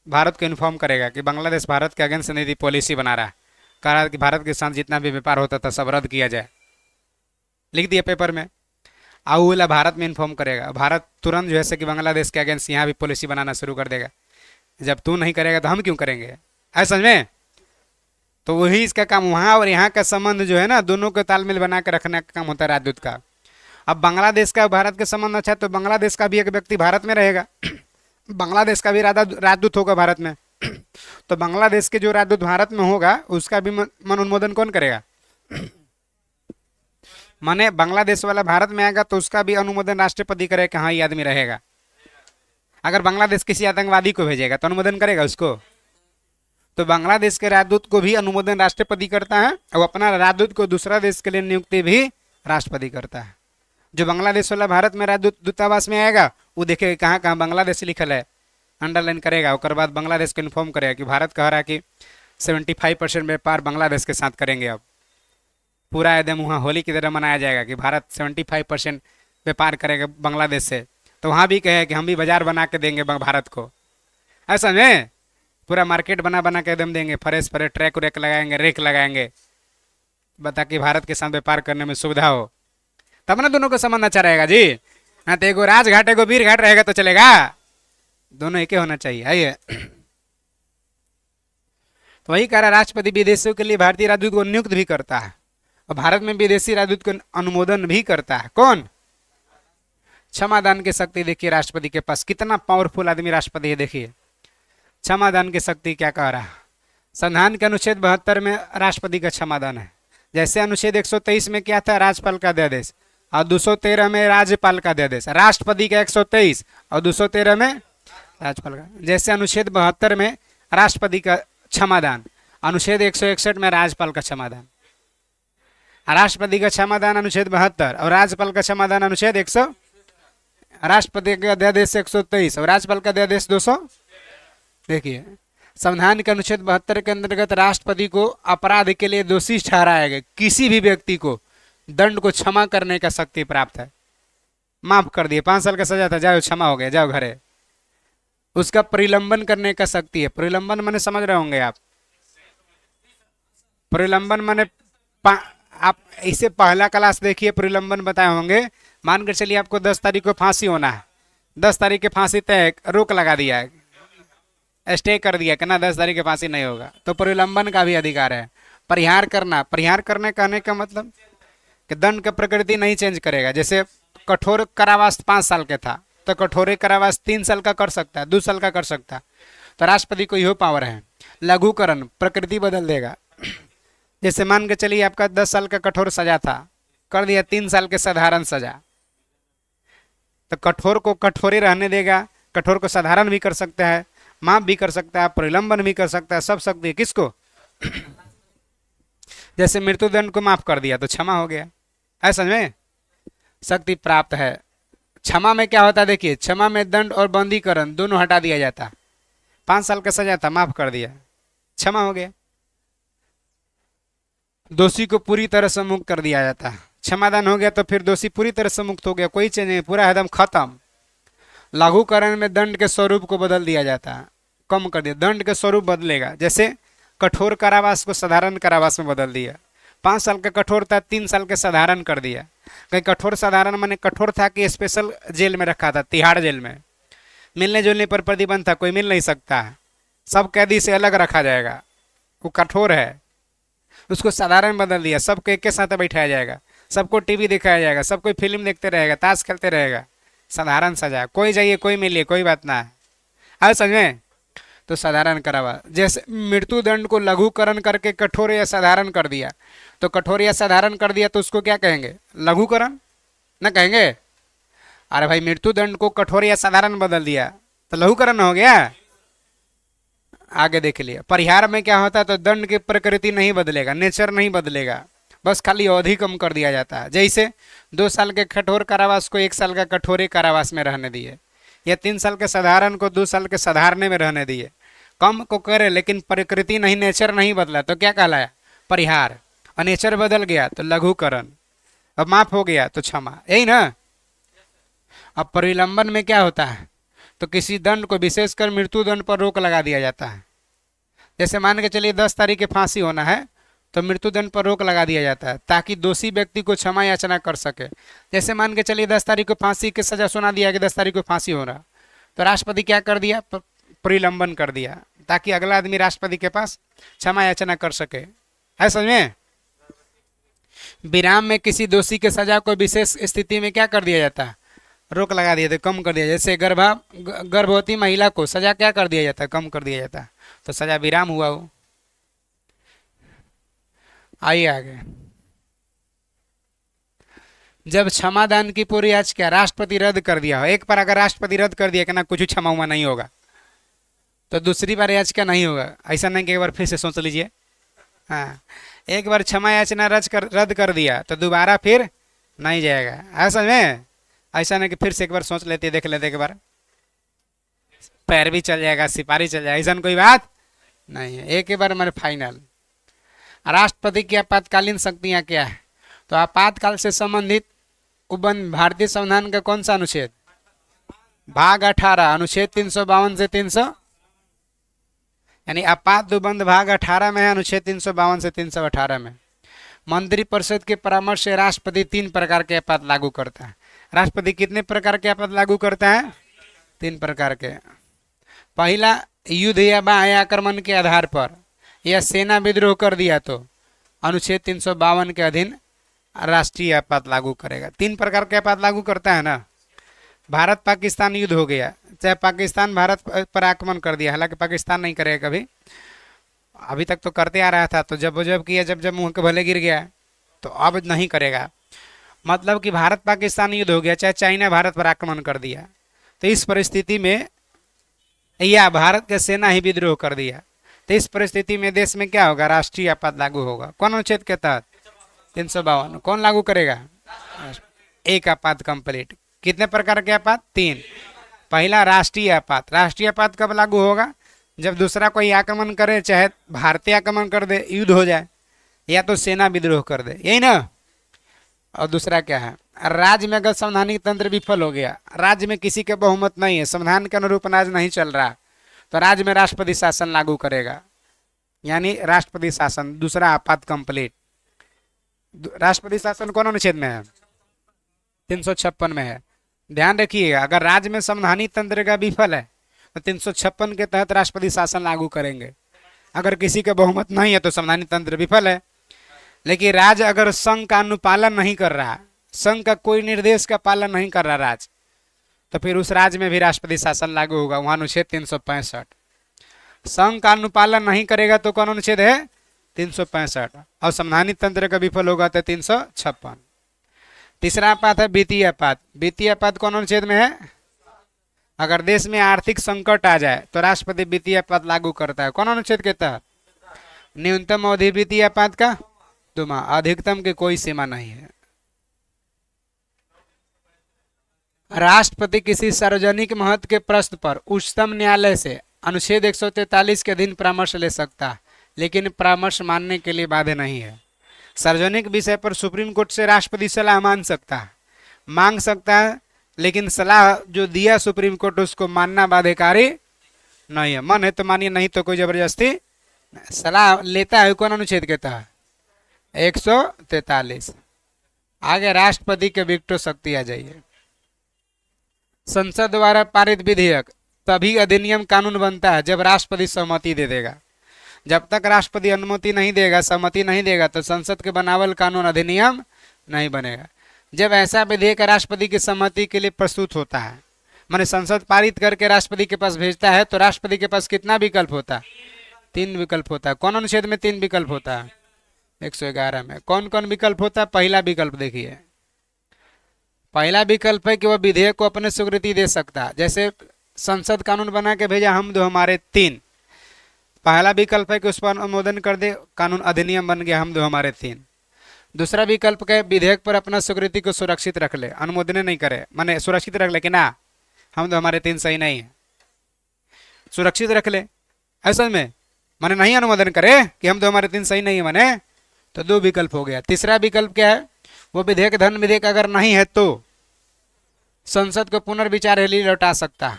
भारत को इन्फॉर्म करेगा कि बांग्लादेश भारत के अगेंस्ट नीति पॉलिसी बना रहा है, कह रहा है कि भारत के साथ जितना भी व्यापार होता था सब रद्द किया जाए, लिख दिया पेपर में। आओ वाला भारत में इन्फॉर्म करेगा, भारत तुरंत जैसे कि बांग्लादेश के अगेंस्ट यहाँ भी पॉलिसी बनाना शुरू कर देगा। जब तू नहीं करेगा तो हम क्यों करेंगे, ऐसा समझ में? तो वही इसका काम, वहाँ और यहाँ का संबंध जो है ना, दोनों को तालमेल बना के रखने का काम होता है राजदूत का। अब बांग्लादेश का भारत के संबंध अच्छा है तो बांग्लादेश का भी एक व्यक्ति भारत में रहेगा बांग्लादेश का भी राजदूत होगा भारत में तो बांग्लादेश के जो राजदूत भारत में होगा उसका भी मन अनुमोदन कौन करेगा? माने बांग्लादेश वाला भारत में आएगा तो उसका भी अनुमोदन राष्ट्रपति करेगा कि हाँ ये आदमी रहेगा। अगर बांग्लादेश किसी आतंकवादी को भेजेगा तो अनुमोदन करेगा उसको? तो बांग्लादेश के राजदूत को भी अनुमोदन राष्ट्रपति करता है और अपना राजदूत को दूसरा देश के लिए नियुक्ति भी राष्ट्रपति करता है। जो बांग्लादेश वाला भारत में राजदूत दूतावास में आएगा वो देखेगा कहाँ कहाँ बांग्लादेश लिखल है, अंडरलाइन करेगा, उसके बाद बांग्लादेश को इन्फॉर्म करेगा कि भारत कह रहा है कि 75% व्यापार बांग्लादेश के साथ करेंगे। अब पूरा एकदम वहाँ होली की तरह मनाया जाएगा कि भारत 75% व्यापार करेगा बांग्लादेश से, तो वहाँ भी कहे कि हम भी बाजार बना के देंगे भारत को। ऐसा में पूरा मार्केट बना बना के एकदम देंगे, फरेश फरे ट्रैक व्रैक लगाएंगे, रेक लगाएंगे, बता कि भारत के साथ व्यापार करने में सुविधा हो, तब ना दोनों को संबंध अच्छा रहेगा जी। हाँ तो एगो राजघाट एगो वीर घाट रहेगा तो चलेगा? दोनों एक होना चाहिए। आइए तो वही कह रहा राष्ट्रपति विदेशों के लिए भारतीय राजदूत को नियुक्त भी करता है और भारत में विदेशी राजदूत को अनुमोदन भी करता है। कौन? क्षमादान की शक्ति देखिए राष्ट्रपति के पास, कितना पावरफुल आदमी राष्ट्रपति है। देखिए क्षमादान की शक्ति क्या कह रहा है। संविधान के अनुच्छेद 72 में राष्ट्रपति का क्षमादान है। जैसे अनुच्छेद 123 में क्या था? राज्यपाल का अध्यादेश, और 213 में राज्यपाल का अध्यादेश। राष्ट्रपति का 123 और 213 में राज्यपाल का। जैसे अनुच्छेद 72 में राष्ट्रपति का क्षमादान, अनुच्छेद 161 में राज्यपाल का क्षमादान। राष्ट्रपति का क्षमादान अनुच्छेद 72 और राज्यपाल का क्षमादान अनुच्छेद 100। राष्ट्रपति का अध्यादेश 123 और राज्यपाल का अध्यादेश 200। देखिए संविधान के अनुच्छेद 72 के अंतर्गत राष्ट्रपति को अपराध के लिए दोषी ठहराया किसी भी व्यक्ति को दंड को क्षमा करने का शक्ति प्राप्त है। माफ कर दिए, 5 साल का सजा था, जाओ क्षमा हो गया, जाओ घरे। उसका परिलंबन करने का शक्ति है। परिलंबन माने समझ रहे होंगे आप? परिलंबन माने आप इसे पहला क्लास देखिए, परिलंबन बताए होंगे। मान कर चलिए आपको 10 तारीख को फांसी होना है, 10 तारीख की फांसी तय, रोक लगा दिया है, स्टे कर दिया कि ना 10 तारीख की फांसी नहीं होगा, तो परिलंबन का भी अधिकार है। परिहार करना, परिहार करने कहने का मतलब कि दंड की प्रकृति नहीं चेंज करेगा। जैसे कठोर कारावास 5 साल के था तो कठोर कारावास 3 साल का कर सकता है, 2 साल का कर सकता है। तो राष्ट्रपति को यह पावर है। लघुकरण प्रकृति बदल देगा। जैसे मान के चलिए आपका 10 साल का कठोर सजा था, कर दिया 3 साल के साधारण सजा, तो कठोर को कठोर ही रहने देगा, कठोर को साधारण भी कर सकता है, माफ भी कर सकता है, परिलंबन भी कर सकता है, सब शक्ति किसको? जैसे मृत्युदंड को माफ कर दिया तो क्षमा हो गया, ऐसा में शक्ति प्राप्त है। क्षमा में क्या होता है? देखिए क्षमा में दंड और बंदीकरण दोनों हटा दिया जाता। 5 साल का सजा था, माफ कर दिया, क्षमा हो गया। दोषी को पूरी तरह से मुक्त कर दिया जाता है। क्षमादान हो गया तो फिर दोषी पूरी तरह से मुक्त हो गया, कोई चीज नहीं, पूरा एकदम खत्म। लघुकरण में दंड के स्वरूप को बदल दिया जाता है, कम कर दिया, दंड के स्वरूप बदलेगा। जैसे कठोर कारावास को साधारण कारावास में बदल दिया, 5 साल का कठोर था 3 साल के साधारण कर दिया। कहीं कठोर साधारण माने कठोर था कि स्पेशल जेल में रखा था, तिहाड़ जेल में, मिलने जुलने पर प्रतिबंध था, कोई मिल नहीं सकता है, सब कैदी से अलग रखा जाएगा, वो कठोर है। उसको साधारण बदल दिया, सबको एक के साथ बैठाया जाएगा, सबको टीवी दिखाया जाएगा, सब कोई फिल्म देखते रहेगा, ताश खेलते रहेगा, साधारण सजा, कोई जाइए कोई मिलिए कोई बात ना है, अब समझ में? तो साधारण करावा। जैसे मृत्युदंड को लघुकरण करके कठोर या साधारण कर दिया, तो कठोर या साधारण कर दिया तो उसको क्या कहेंगे? लघुकरण ना कहेंगे? अरे भाई मृत्युदंड को कठोर या साधारण बदल दिया तो लघुकरण हो गया। आगे देख लिया। परिहार में क्या होता है? तो दंड की प्रकृति नहीं बदलेगा, नेचर नहीं बदलेगा, बस खाली अवधि कम कर दिया जाता है। जैसे 2 साल के कठोर कारावास को 1 साल का कठोर कारावास में रहने दिए, या 3 साल के साधारण को 2 साल के साधारण में रहने दिए, कम को करे लेकिन प्रकृति नहीं, नेचर नहीं बदला तो क्या कहलाया? परिहार। और नेचर बदल गया तो लघुकरण। अब माफ हो गया तो क्षमा, यही ना। अब परिलंबन में क्या होता है? तो किसी दंड को, विशेषकर मृत्युदंड पर रोक लगा दिया जाता है। जैसे मान के चलिए 10 तारीख की फांसी होना है तो मृत्युदंड पर रोक लगा दिया जाता है ताकि दोषी व्यक्ति को क्षमा याचना कर सके। जैसे मान के चलिए 10 तारीख को फांसी की सजा सुना दिया कि 10 तारीख को फांसी हो रहा, तो राष्ट्रपति क्या कर दिया? परिलंबन कर दिया ताकि अगला आदमी राष्ट्रपति के पास क्षमा याचना कर सके। है समझ में? विराम में किसी दोषी के सजा को विशेष स्थिति में क्या कर दिया जाता है? रोक लगा दिया जाता, कम कर दिया। जैसे गर्भवती महिला को सजा क्या कर दिया जाता है? कम कर दिया जाता है, तो सजा विराम हुआ वो। आइए आगे। जब क्षमादान की पूरी याचिका राष्ट्रपति रद्द कर दिया हो, एक बार अगर राष्ट्रपति रद्द कर दिया कि ना कुछ क्षमा हुआ नहीं होगा, तो दूसरी बार याचिका नहीं होगा। ऐसा नहीं कि एक बार फिर से सोच लीजिए। हाँ, एक बार क्षमा याचना रद्द कर दिया तो दोबारा फिर नहीं जाएगा। ऐसा में ऐसा नहीं कि फिर से एक बार सोच लेते, देख लेते, एक बार पैर भी चल जाएगा, सिपारी चल जाएगा, ऐसा कोई बात नहीं है। एक ही बार मेरे फाइनल। राष्ट्रपति की आपातकालीन शक्तियां क्या है? तो आपातकाल से संबंधित उपबंध भारतीय संविधान का कौन सा अनुच्छेद? भाग 18 अनुच्छेद 352 से 300, यानी आपात उपबंध भाग 18 में है, अनुच्छेद 352 से 318 में। मंत्रिपरिषद के परामर्श से राष्ट्रपति 3 प्रकार के आपात लागू करता है। राष्ट्रपति कितने प्रकार के आपात लागू करता है? 3 प्रकार के। पहला, युद्ध या बाह्य आक्रमण के आधार पर या सेना विद्रोह कर दिया तो अनुच्छेद 352 के अधीन राष्ट्रीय आपात लागू करेगा। 3 प्रकार के आपात लागू करता है ना। भारत पाकिस्तान युद्ध हो गया, चाहे पाकिस्तान भारत पर आक्रमण कर दिया, हालांकि पाकिस्तान नहीं करेगा कभी, अभी तक तो करते आ रहा था, तो जब किया, जब मुंह के भले गिर गया तो अब नहीं करेगा। मतलब कि भारत पाकिस्तान युद्ध हो गया, चाहे चाइना भारत पर आक्रमण कर दिया, तो इस परिस्थिति में, या भारत के सेना ही विद्रोह कर दिया, तो इस परिस्थिति में देश में क्या होगा? राष्ट्रीय आपात लागू होगा। कौन अनुच्छेद के तहत? 352। कौन लागू करेगा? एक आपात कंप्लीट। कितने प्रकार के आपात? 3। पहला, राष्ट्रीय आपात। राष्ट्रीय आपात कब लागू होगा? जब दूसरा कोई आक्रमण करे, चाहे भारतीय आक्रमण कर दे, युद्ध हो जाए, या तो सेना विद्रोह कर दे, यही ना। और दूसरा क्या है? राज्य में अगर संवैधानिक तंत्र विफल हो गया, राज्य में किसी के बहुमत नहीं है, संविधान के अनुरूप अनाज नहीं चल रहा, तो राज्य में राष्ट्रपति शासन लागू करेगा, यानी राष्ट्रपति शासन। दूसरा आपात कंप्लीट। राष्ट्रपति शासन कौन अनुच्छेद में है? 356 में है। ध्यान रखिएगा, अगर राज्य में संवैधानिक तंत्र का विफल है तो 356 के तहत राष्ट्रपति शासन लागू करेंगे। अगर किसी का बहुमत नहीं है तो संवैधानिक तंत्र विफल है। लेकिन राज्य अगर संघ का अनुपालन नहीं कर रहा, संघ का कोई निर्देश का पालन नहीं कर रहा राज्य, तो फिर उस राज्य में भी राष्ट्रपति शासन लागू होगा। वहां अनुच्छेद 365। संघ का अनुपालन नहीं करेगा तो कौन अनुच्छेद है? 365। और संवैधानिक तंत्र का विफल होगा तो 356। तीसरा आपात है वित्तीय आपात। वित्तीय आपात कौन अनुच्छेद में है? अगर देश में आर्थिक संकट आ जाए तो राष्ट्रपति वित्तीय आपात लागू करता है। कौन अनुच्छेद के तहत? न्यूनतम अवधि वित्तीय आपात का 2 माह, अधिकतम की कोई सीमा नहीं है। राष्ट्रपति किसी सार्वजनिक महत्व के प्रश्न पर उच्चतम न्यायालय से अनुच्छेद 143 के अधीन परामर्श ले सकता है, लेकिन परामर्श मानने के लिए बाध्य नहीं है। सार्वजनिक विषय पर सुप्रीम कोर्ट से राष्ट्रपति सलाह मांग सकता है, लेकिन सलाह जो दिया सुप्रीम कोर्ट उसको मानना बाध्यकारी नहीं है। मन है तो मानिए, नहीं तो कोई जबरदस्ती। सलाह लेता है कौन अनुच्छेद के तहत? 143। आगे राष्ट्रपति के विक्टो शक्ति आ जाइए। संसद द्वारा पारित विधेयक तभी अधिनियम कानून बनता है जब राष्ट्रपति सहमति दे देगा। जब तक राष्ट्रपति अनुमति नहीं देगा, सहमति नहीं देगा, तो संसद के बनावल कानून अधिनियम नहीं बनेगा। जब ऐसा विधेयक राष्ट्रपति की सहमति के लिए प्रस्तुत होता है, माने संसद पारित करके राष्ट्रपति के पास भेजता है, तो राष्ट्रपति के पास कितना विकल्प होता है? 3 विकल्प होता है। कौन अनुच्छेद में 3 विकल्प होता है? 111 में। कौन कौन विकल्प होता है? पहला विकल्प देखिए, पहला विकल्प है कि वह विधेयक को अपने स्वीकृति दे सकता है। जैसे संसद कानून बना के भेजा, हम दो हमारे 3, पहला विकल्प है कि उस पर अनुमोदन कर दे, कानून अधिनियम बन गया, हम दो हमारे 3। दूसरा विकल्प के विधेयक पर अपना स्वीकृति को सुरक्षित रख ले, अनुमोदन नहीं करे, माने सुरक्षित रख ले कि ना हम दो हमारे 3 सही नहीं है, सुरक्षित रख ले, ऐसा में माने नहीं अनुमोदन करे कि हम दो हमारे 3 सही नहीं है, माने तो 2 विकल्प हो गया। तीसरा विकल्प क्या है? वो विधेयक धन विधेयक अगर नहीं है तो संसद को पुनर्विचार के लिए लौटा सकता है।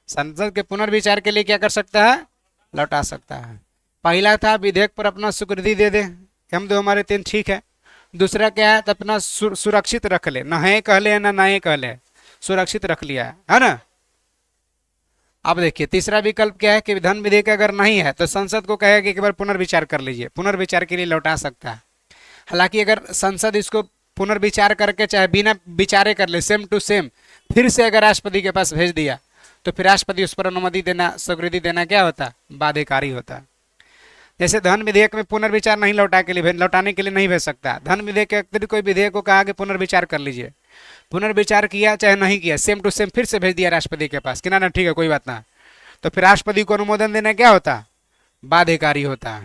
संसद के पुनर्विचार के लिए क्या कर सकता है? लौटा सकता है। पहला था विधेयक पर अपना स्वीकृति दे दे, हम दो हमारे 3 ठीक है। दूसरा क्या है? तो अपना सुरक्षित रख ले, ना है कह ले ना नहीं कह ले, सुरक्षित रख लिया है ना। अब देखिए तीसरा विकल्प क्या है कि धन विधेयक अगर नहीं है तो संसद को कहेगा कि एक बार पुनर्विचार कर लीजिए, पुनर्विचार के लिए लौटा सकता है। हालांकि अगर संसद इसको पुनर्विचार करके चाहे बिना विचारे कर ले, सेम टू सेम फिर से अगर राष्ट्रपति के पास भेज दिया तो फिर राष्ट्रपति उस पर अनुमति देना, स्वीकृति देना क्या होता, बाध्यकारी होता। जैसे धन विधेयक में पुनर्विचार नहीं लौटाने के लिए नहीं भेज सकता, धन विधेयक के अतिरिक्त कोई विधेयक को कहा कि पुनर्विचार कर लीजिए, पुनर्विचार किया चाहे नहीं किया, सेम टू सेम फिर से भेज दिया राष्ट्रपति के पास कि ना ठीक है कोई बात ना, तो फिर राष्ट्रपति को अनुमोदन देना क्या होता, बाध्यकारी होता।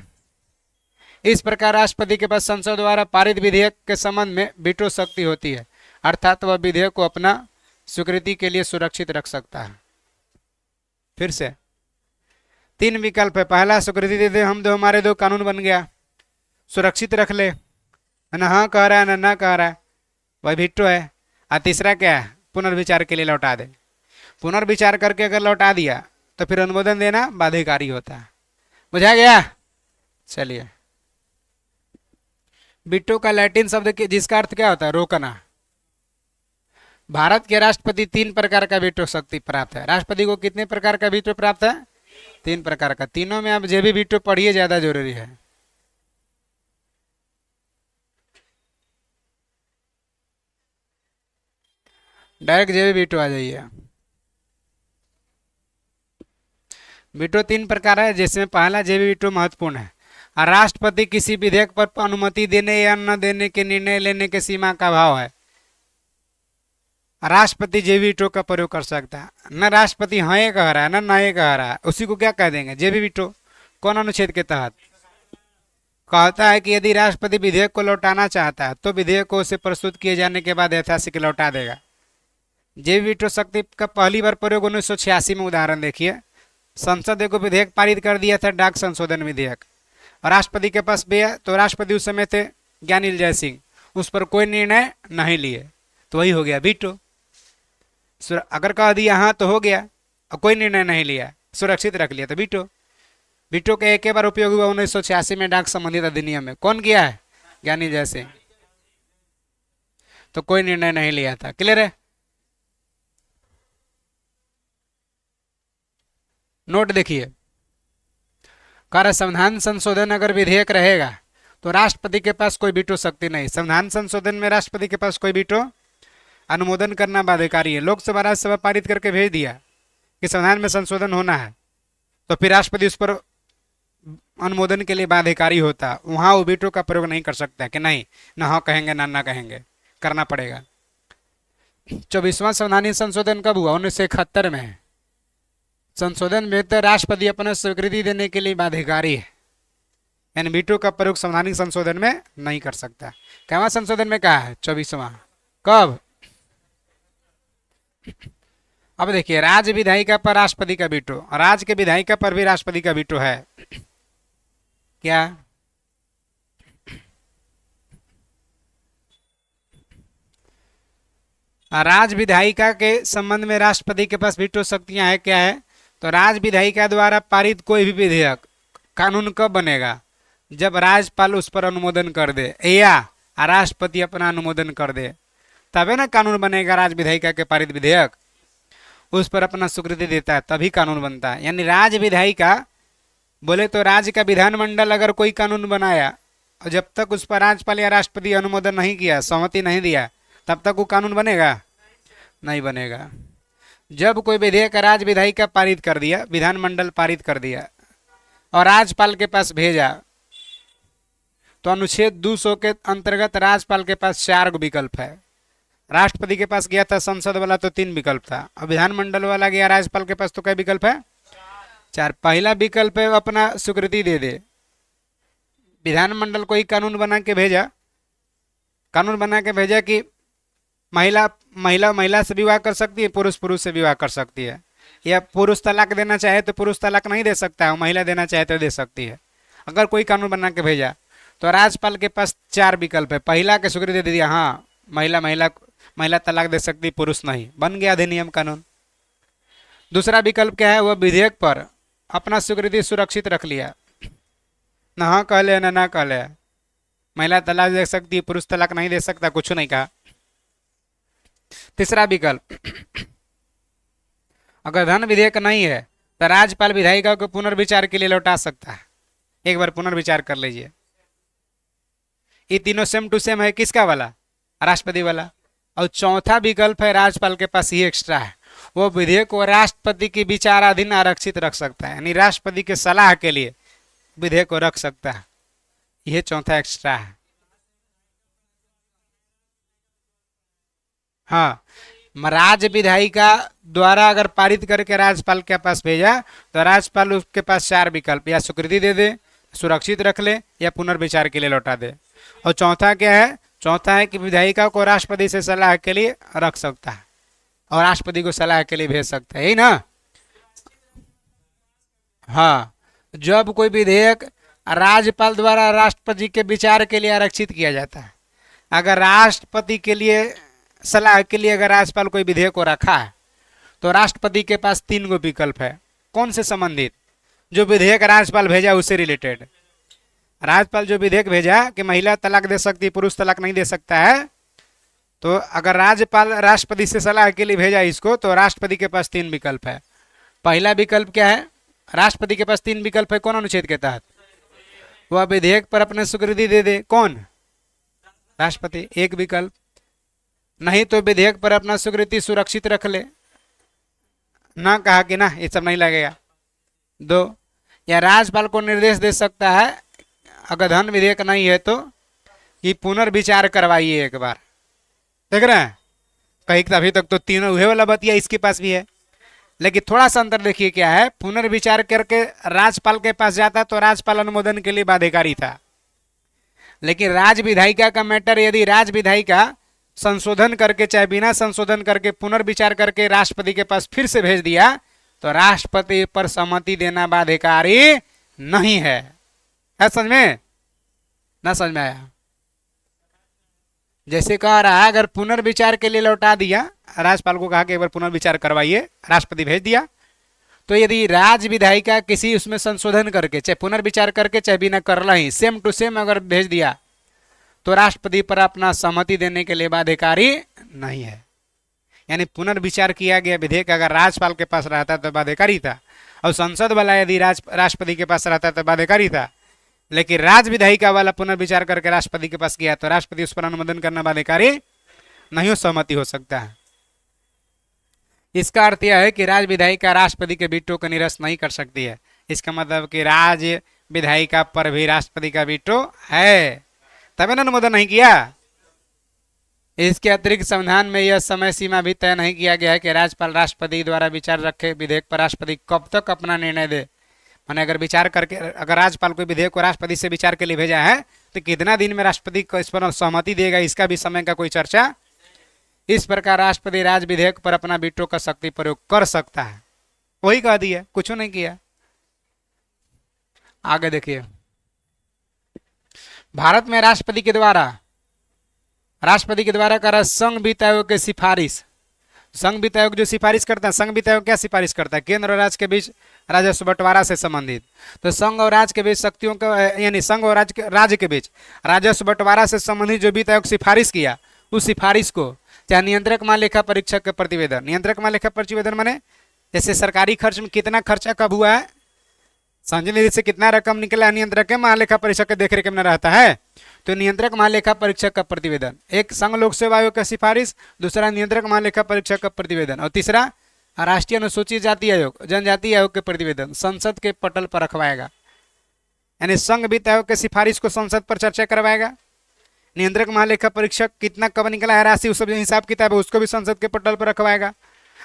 इस प्रकार राष्ट्रपति के पास संसद द्वारा पारित विधेयक के संबंध में वीटो शक्ति होती है, अर्थात वह विधेयक को अपना स्वीकृति के लिए सुरक्षित रख सकता है। फिर से 3 विकल्प है, पहला स्वीकृति दे दे हम दो, हमारे दो कानून बन गया, सुरक्षित रख ले, ना हाँ कह रहा है ना कह रहा है, वह वीटो है। और तीसरा क्या है, पुनर्विचार के लिए लौटा दे, पुनर्विचार करके अगर लौटा दिया तो फिर अनुमोदन देना बाध्यकारी होता है। बुझा गया? चलिए, वीटो का लैटिन शब्द जिसका अर्थ क्या होता है, रोकना। भारत के राष्ट्रपति 3 प्रकार का वीटो शक्ति प्राप्त है। राष्ट्रपति को कितने प्रकार का वीटो प्राप्त है, 3 प्रकार का। तीनों में आप जे भी वीटो पढ़िए, ज्यादा जरूरी है। डायरेक्ट जे भी वीटो आ जाइए। वीटो 3 प्रकार है, जिसमें पहला जे भी वीटो महत्वपूर्ण है, राष्ट्रपति किसी विधेयक पर अनुमति देने या न देने के निर्णय लेने की सीमा का अभाव है, राष्ट्रपति जे वीटो का प्रयोग कर सकता है। न राष्ट्रपति हाँ ये कह रहा है न ना ये कह रहा है, उसी को क्या कह देंगे, जे वीटो। कौन अनुच्छेद के तहत? कहता है कि यदि राष्ट्रपति विधेयक को लौटाना चाहता है तो विधेयक को उसे प्रस्तुत किए जाने के बाद ऐतिहासिक लौटा देगा। जे वीटो शक्ति का पहली बार प्रयोग 1986 में, उदाहरण देखिए, संसद को विधेयक पारित कर दिया था, डाक संशोधन विधेयक, और राष्ट्रपति के पास भी है, तो राष्ट्रपति उस समय थे ज्ञानजय सिंह, उस पर कोई निर्णय नहीं लिए, तो वही हो गया वीटो। अगर कह दिया हाँ तो हो गया, और कोई निर्णय नहीं लिया, सुरक्षित रख लिया, तो वीटो। वीटो का एक बार उपयोग हुआ 1986 में डाक संबंधित अधिनियम में। कौन किया है? ज्ञानजय सिंह। तो कोई निर्णय नहीं लिया था। क्लियर है? नोट देखिए, कार्य संविधान संशोधन अगर विधेयक रहेगा तो राष्ट्रपति के पास कोई वीटो शक्ति नहीं। संविधान संशोधन में राष्ट्रपति के पास कोई वीटो, अनुमोदन करना बाध्यकारी है। लोकसभा राज्यसभा पारित करके भेज दिया कि संविधान में संशोधन होना है, तो फिर राष्ट्रपति उस पर अनुमोदन के लिए बाध्यकारी होता, वहां वो वीटो का प्रयोग नहीं कर सकता कि नहीं, ना हाँ कहेंगे ना कहेंगे, करना पड़ेगा। 24वां संवैधानिक संशोधन कब हुआ? 1971 में। संशोधन में तो राष्ट्रपति अपने स्वीकृति देने के लिए बाध्यकारी है, यानी वीटो का प्रयोग संवैधानिक संशोधन में नहीं कर सकता। कहवा संशोधन में कहा है? 24वां। कब? अब देखिए, राज्य विधायिका पर राष्ट्रपति का वीटो, राज्य के विधायिका पर भी राष्ट्रपति का वीटो है। क्या? राज्य विधायिका के संबंध में राष्ट्रपति के पास वीटो शक्तियां है। क्या है? तो राज्य विधायिका द्वारा पारित कोई भी विधेयक कानून कब बनेगा? जब राज्यपाल उस पर अनुमोदन कर दे या राष्ट्रपति अपना अनुमोदन कर दे, तबे ना कानून बनेगा। राज्य विधायिका के पारित विधेयक उस पर अपना स्वीकृति देता है, तभी कानून बनता है। यानी राज्य विधायिका बोले तो राज्य का विधानमंडल अगर कोई कानून बनाया और जब तक उस पर राज्यपाल या राष्ट्रपति अनुमोदन नहीं किया, सहमति नहीं दिया, तब तक वो कानून बनेगा? नहीं बनेगा। जब कोई विधेयक राज्य विधायिका पारित कर दिया, विधानमंडल पारित कर दिया और राज्यपाल के पास भेजा, तो अनुच्छेद 200 के अंतर्गत राज्यपाल के पास 4 विकल्प है। राष्ट्रपति के पास गया था संसद वाला तो 3 विकल्प था, और विधानमंडल वाला गया राज्यपाल के पास तो कई विकल्प है? 4। पहला विकल्प है अपना स्वीकृति दे दे। विधानमंडल कोई कानून बना के भेजा, कि महिला से विवाह कर सकती है, पुरुष से विवाह कर सकती है, या पुरुष तलाक देना चाहे तो पुरुष तलाक नहीं दे सकता है, महिला देना चाहे तो दे सकती है। अगर कोई कानून बना के भेजा तो राज्यपाल के पास 4 विकल्प है। पहला के स्वीकृति दे दिया, हाँ महिला तलाक दे सकती, पुरुष नहीं, बन गया अधिनियम कानून। दूसरा विकल्प क्या है? वह विधेयक पर अपना स्वीकृति सुरक्षित रख लिया, ना हाँ कह ले ना कह ले, महिला तलाक दे सकती है, पुरुष तलाक नहीं दे सकता, कुछ नहीं कहा। तीसरा विकल्प, अगर धन विधेयक नहीं है तो राज्यपाल विधायिका को पुनर्विचार के लिए लौटा सकता है। एक बार पुनर्विचार कर लीजिए। ये तीनों सेम टू सेम है, किसका वाला? राष्ट्रपति वाला। और चौथा विकल्प है राज्यपाल के पास, ये एक्स्ट्रा है, वो विधेयक को राष्ट्रपति की विचाराधीन आरक्षित रख सकता है, यानी राष्ट्रपति के सलाह के लिए विधेयक को रख सकता है। यह चौथा एक्स्ट्रा है। हाँ, राज्य विधायिका द्वारा अगर पारित करके राज्यपाल के पास भेजा तो राज्यपाल उसके पास 4 विकल्प, या स्वीकृति दे दे, सुरक्षित रख ले, या पुनर्विचार के लिए लौटा दे। और चौथा क्या है? चौथा है कि विधायिका को राष्ट्रपति से सलाह के लिए रख सकता है और राष्ट्रपति को सलाह के लिए भेज सकता है, यही ना? हाँ, जब कोई विधेयक राज्यपाल द्वारा राष्ट्रपति के विचार के लिए आरक्षित किया जाता है, अगर राष्ट्रपति के लिए सलाह के लिए अगर राज्यपाल कोई विधेयक को रखा है तो राष्ट्रपति के पास 3 गो विकल्प है। कौन से संबंधित? जो विधेयक राज्यपाल भेजा उससे रिलेटेड। राज्यपाल जो विधेयक भेजा कि महिला तलाक दे सकती, पुरुष तलाक नहीं दे सकता है, तो अगर राज्यपाल राष्ट्रपति से सलाह के लिए भेजा इसको, तो राष्ट्रपति के पास 3 विकल्प है। पहला विकल्प क्या है? राष्ट्रपति के पास 3 विकल्प है। कौन अनुच्छेद के तहत? वह विधेयक पर अपने स्वीकृति दे दे। कौन? राष्ट्रपति, एक विकल्प। नहीं तो विधेयक पर अपना स्वीकृति सुरक्षित रख ले, ना कहा कि ना ये सब नहीं लगेगा। 2, या राज्यपाल को निर्देश दे सकता है अगर धन विधेयक नहीं है तो कि पुनर्विचार करवाइए एक बार। देख रहे हैं, कहीं अभी तक तो तीनों हुए वाला बतिया इसके पास भी है, लेकिन थोड़ा सा अंतर देखिए क्या है। पुनर्विचार करके राज्यपाल के पास जाता तो राज्यपाल अनुमोदन के लिए बाध्यकारी था, लेकिन राज्य विधायिका का मैटर यदि राज्य विधायिका संशोधन करके चाहे बिना संशोधन करके पुनर्विचार करके राष्ट्रपति के पास फिर से भेज दिया तो राष्ट्रपति पर सहमति देना बाध्यकारी नहीं है। समझ में? ना समझ में आया? जैसे कह रहा है, अगर पुनर्विचार के लिए लौटा दिया, राज्यपाल को कहा कि एक बार पुनर्विचार करवाइए, राष्ट्रपति भेज दिया, तो यदि राज्य विधायिका किसी उसमें संशोधन करके चाहे पुनर्विचार करके चाहे बिना करला ही सेम टू सेम अगर भेज दिया तो राष्ट्रपति पर अपना सहमति देने के लिए बाध्यकारी नहीं है। यानी पुनर्विचार किया गया विधेयक अगर राज्यपाल के पास रहता तो बाध्यकारी था, और संसद वाला यदि राष्ट्रपति के पास रहता तो बाध्यकारी था, लेकिन राज्य विधायिका वाला पुनर्विचार करके राष्ट्रपति के पास गया तो राष्ट्रपति उस पर अनुमोदन करना बाध्यकारी नहीं हो, सहमति हो सकता है। इसका अर्थ यह है कि राज्य विधायिका राष्ट्रपति के वीटो का निरस्त नहीं कर सकती है। इसका मतलब कि राज्य विधायिका पर भी राष्ट्रपति का वीटो है, तभी अनुमोदन नहीं किया। इसके अतिरिक्त संविधान में यह समय सीमा भी तय नहीं किया गया है कि राज्यपाल राष्ट्रपति द्वारा विचार रखे विधेयक पर राष्ट्रपति कब तक अपना निर्णय दे। माने अगर विचार करके अगर राज्यपाल कोई विधेयक को राष्ट्रपति से विचार के लिए भेजा है तो कितना दिन में राष्ट्रपति को इस पर सहमति देगा, इसका भी समय का कोई चर्चा। इस प्रकार राष्ट्रपति राज्य विधेयक पर अपना वीटो का शक्ति प्रयोग कर सकता है। वही कह दिया, कुछ नहीं किया। आगे देखिए, भारत में राष्ट्रपति के द्वारा करा संघ वित्त आयोग की सिफारिश। संघ वित्त आयोग जो सिफारिश करता है, संघ वित्त आयोग क्या सिफारिश करता है? केंद्र और राज्य के बीच राजस्व बंटवारा से संबंधित। तो संघ और राज्य के बीच शक्तियों का, यानी संघ और राज्य के बीच राजस्व बंटवारा से संबंधित जो वित्त आयोग सिफारिश किया, उस सिफारिश को चाहे नियंत्रक महालेखा परीक्षक के प्रतिवेदन, नियंत्रक महालेखा प्रतिवेदन माने जैसे सरकारी खर्च में कितना खर्चा कब हुआ है, संचय निधि से कितना रकम निकला, नियंत्रक महालेखा परीक्षक के देखरेख में रहता है। तो नियंत्रक महालेखा परीक्षक का प्रतिवेदन, एक संघ लोक सेवा आयोग का सिफारिश, दूसरा नियंत्रक महालेखा परीक्षक का प्रतिवेदन, और तीसरा राष्ट्रीय अनुसूचित जाति आयोग जनजाति आयोग के प्रतिवेदन संसद के पटल पर रखवाएगा। यानी संघ वित्त आयोग के सिफारिश को संसद पर चर्चा करवाएगा। नियंत्रक महालेखा परीक्षक कितना कब निकला है राशि, उस सब हिसाब किताब है उसको भी संसद के पटल पर रखवाएगा।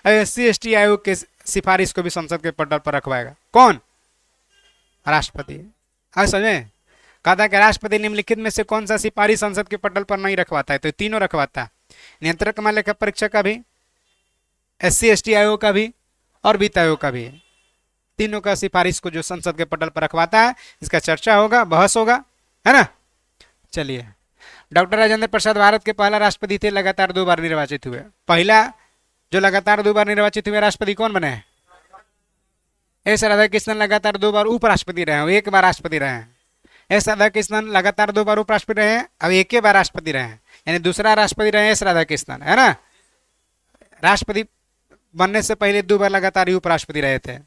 SC/ST आयोग के सिफारिश को भी संसद के पटल पर रखवाएगा। कौन? राष्ट्रपति। हाँ समझे? कहा कि राष्ट्रपति निम्नलिखित में से कौन सा सिफारिश संसद के पटल पर नहीं रखवाता है? तो तीनों रखवाता है, नियंत्रक महालेखा परीक्षक का भी, SC/ST आयोग का भी और वित्त आयोग का भी। तीनों का सिफारिश को जो संसद के पटल पर रखवाता है, इसका चर्चा होगा, बहस होगा, है ना। चलिए, डॉक्टर राजेंद्र प्रसाद भारत के पहला राष्ट्रपति थे, लगातार 2 बार निर्वाचित हुए। पहला जो लगातार 2 बार निर्वाचित हुए राष्ट्रपति कौन बने हैं? एस राधाकृष्णन लगातार 2 बार उपराष्ट्रपति रहे हैं, 1 बार राष्ट्रपति रहे हैं। एस राधाकृष्णन लगातार 2 बार उपराष्ट्रपति रहे हैं, अब 1 बार राष्ट्रपति रहे हैं, यानी दूसरा राष्ट्रपति रहे एस राधाकृष्णन, है ना। राष्ट्रपति बनने से पहले 2 बार लगातार ही उपराष्ट्रपति रहे थे।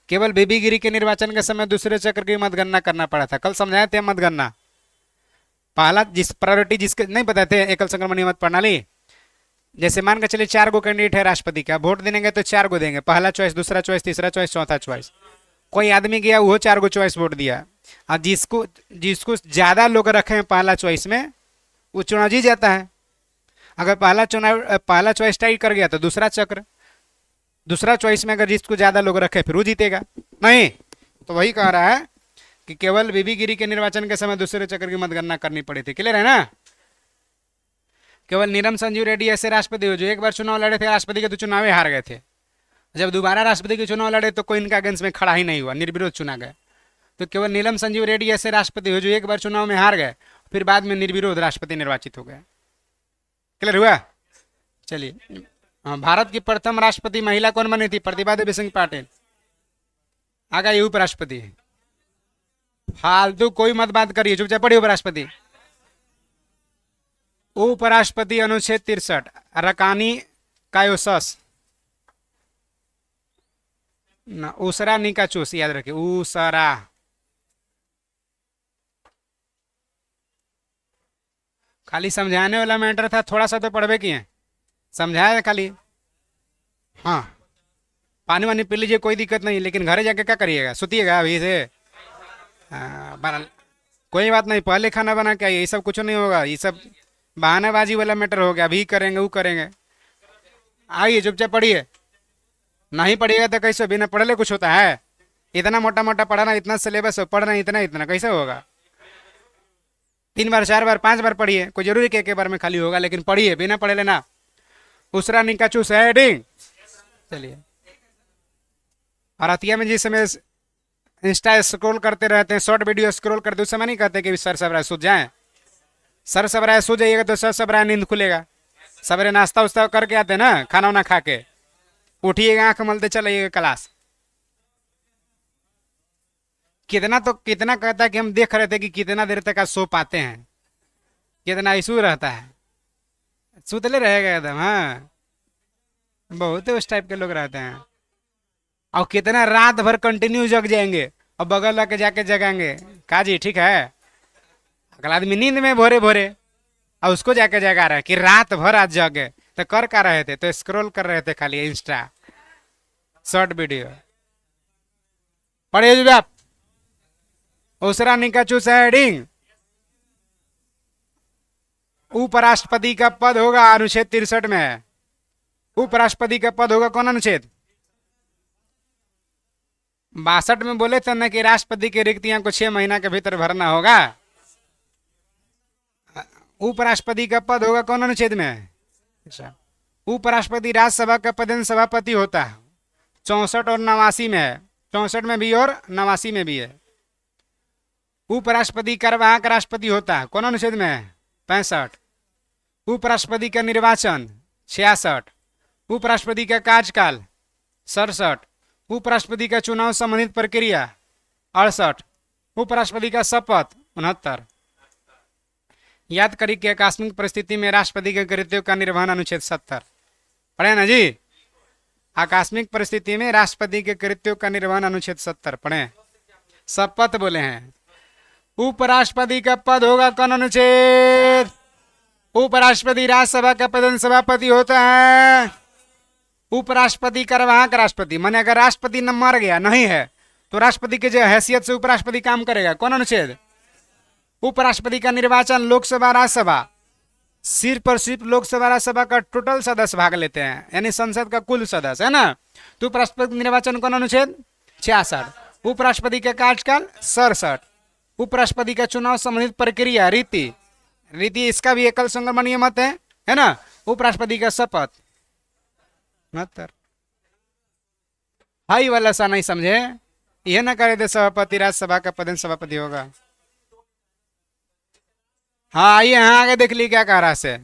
केवल बीबी गिरी के निर्वाचन के समय दूसरे चक्र की मतगणना करना पड़ा था। कल समझाए थे मतगणना। पहला जिस प्रायोरिटी जिसके नहीं बताए थे एकल संक्रमणीय मत प्रणाली। जैसे मान के चलिए 4 गो कैंडिडेट है राष्ट्रपति का, वोट देंगे तो 4 गो देंगे, पहला चॉइस, दूसरा चॉइस, तीसरा चॉइस, चौथा चॉइस। कोई आदमी गया वो 4 गो चॉइस वोट दिया, और जिसको जिसको ज्यादा लोग रखे हैं पहला चॉइस में वो चुनाव जीत जाता है। अगर पहला चॉइस टाई कर गया तो दूसरा चक्र, दूसरा चॉइस में अगर जिसको ज्यादा लोग रखे फिर वो जीतेगा। नहीं तो वही कह रहा है कि केवल बीबी गिरी के निर्वाचन के समय दूसरे चक्र की मतगणना करनी पड़ी थी। क्लियर है ना? केवल नीलम संजीव रेड्डी ऐसे राष्ट्रपति हो जो एक बार चुनाव लड़े थे राष्ट्रपति के, तो चुनाव हार गए थे। जब दोबारा राष्ट्रपति के चुनाव लड़े तो कोई इनका अगेंस्ट में खड़ा ही नहीं हुआ, निर्विरोध चुना गया। तो केवल नीलम संजीव रेड्डी ऐसे राष्ट्रपति हो जो एक बार चुनाव में हार गए, फिर बाद में निर्विरोध राष्ट्रपति निर्वाचित हो गए। क्लियर हुआ? चलिए, हाँ, भारत की प्रथम राष्ट्रपति महिला कौन बनी थी? प्रतिभा देवी सिंह पाटिल। आगे ये उपराष्ट्रपति। फालतू कोई मत बात करिए, चुपचाप पढ़िए। उपराष्ट्रपति, उपराष्ट्रपति अनुच्छेद 63 रकानी कायोसस ना, उसरा निकाचूस याद रखिए, उसरा। खाली समझाने वाला मैटर था, थोड़ा सा तो पढ़वे किए, समझाया खाली। हाँ, पानी वानी पी लीजिए, कोई दिक्कत नहीं, लेकिन घरे जाके क्या करिएगा? सुतिएगा अभी से? बना, कोई बात नहीं, पहले खाना बना के आइए, ये सब कुछ नहीं होगा, ये सब बहानाबाजी वाला मैटर हो गया। अभी करेंगे वो करेंगे, आइए चुपचाप पढ़िए। नहीं पढ़िएगा तो कैसे? बिना पढ़े कुछ होता है? इतना मोटा मोटा पढ़ाना, इतना सिलेबस पढ़ना, इतना इतना कैसे होगा? 3 बार 4 बार 5 बार पढ़िए, कोई जरूरी के बार में खाली होगा, लेकिन पढ़िए, बिना पढ़े लेना। उसरा निकाचू हेडिंग। चलिए, और अतिया में जिस समय इंस्टा स्क्रॉल करते रहते हैं, शॉर्ट वीडियो स्क्रॉल करते, उस समय नहीं कहते कि सर सब राय सूझ जाए। सर सब राय सो जाइएगा तो सर सब राय नींद खुलेगा। सवेरे नाश्ता उस्ता करके आते हैं ना, खाना वाना खा के उठिएगा, आंख मलते चलाइएगा क्लास। कितना कहता है कि हम देख रहे थे कि कितना देर तक आप सो पाते हैं, कितना इशू रहता है, सुतले रहेगा एकदम। हाँ, बहुत उस टाइप के लोग रहते हैं। और कितना रात भर कंटिन्यू जग जाएंगे और बगल वाके जाके जगाएंगे, काजी ठीक है? अगला आदमी नींद में भोरे भोरे और उसको जाके जगा रहे कि रात भर आज जगे, तो कर क्या रहे थे? तो स्क्रॉल कर रहे थे खाली इंस्टा शॉर्ट वीडियो। पढ़िए आप। उसरा निकाचू हेडिंग, उपराष्ट्रपति का पद होगा अनुच्छेद 63 में है। उपराष्ट्रपति का पद होगा कौन अनुच्छेद? 62 में बोले थे ना कि राष्ट्रपति की रिक्तियां को 6 महीना के भीतर भरना होगा। उपराष्ट्रपति का पद होगा कौन अनुच्छेद में? उपराष्ट्रपति राज्यसभा का पदेन सभापति होता है। 64 और 89 में है, 64 में भी और 89 में भी है। उपराष्ट्रपति कार्यवाहक राष्ट्रपति होता है, कौन अनुच्छेद में है? 65। उपराष्ट्रपति का निर्वाचन 66। उपराष्ट्रपति का कार्यकाल 67। उपराष्ट्रपति का चुनाव संबंधित प्रक्रिया 68। उपराष्ट्रपति का शपथ 69। याद करिए कि आकस्मिक परिस्थिति में राष्ट्रपति के कृत्यों का निर्वहन अनुच्छेद 70। पढ़े ना जी? आकस्मिक परिस्थिति में राष्ट्रपति के कृत्यों का निर्वहन अनुच्छेद 70 पढ़े। शपथ बोले हैं। उपराष्ट्रपति का पद होगा कौन अनुच्छेद? उपराष्ट्रपति राज्यसभा का पदेन सभापति होता है। उपराष्ट्रपति कार्यवाहक राष्ट्रपति, माने अगर राष्ट्रपति न मर गया नहीं है तो राष्ट्रपति के जो हैसियत से उपराष्ट्रपति काम करेगा, कौन अनुच्छेद? उपराष्ट्रपति का निर्वाचन लोकसभा राज्यसभा, सिर्फ और सिर्फ लोकसभा राज्यसभा का टोटल सदस्य भाग लेते हैं, यानी संसद का कुल सदस्य है ना। तो उपराष्ट्रपति निर्वाचन कौन अनुच्छेद? 66। उपराष्ट्रपति का कार्यकाल 67। उपराष्ट्रपति का चुनाव संबंधित प्रक्रिया रीति इसका भी एकल संक्रमणीय मत है ना। उपराष्ट्रपति का शपथ 69। हाई वाला सा नहीं समझे, यह ना करे थे सभापति राज्यसभा का पदेन सभापति होगा। हाँ आइए, यहाँ आगे देख ली क्या कह रहा है।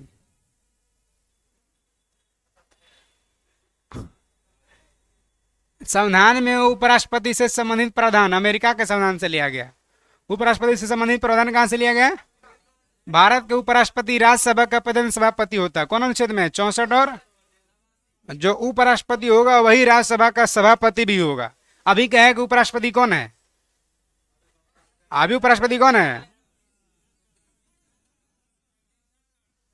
संविधान में उपराष्ट्रपति से संबंधित प्रावधान अमेरिका के संविधान से लिया गया। उपराष्ट्रपति से संबंधित प्रावधान कहां से लिया गया? भारत के उपराष्ट्रपति राज्यसभा का पदेन सभापति होता है, कौन अनुच्छेद में? 64 और जो उपराष्ट्रपति होगा वही राज्यसभा का सभापति भी होगा। अभी क्या है कि उपराष्ट्रपति कौन है? अभी उपराष्ट्रपति कौन है?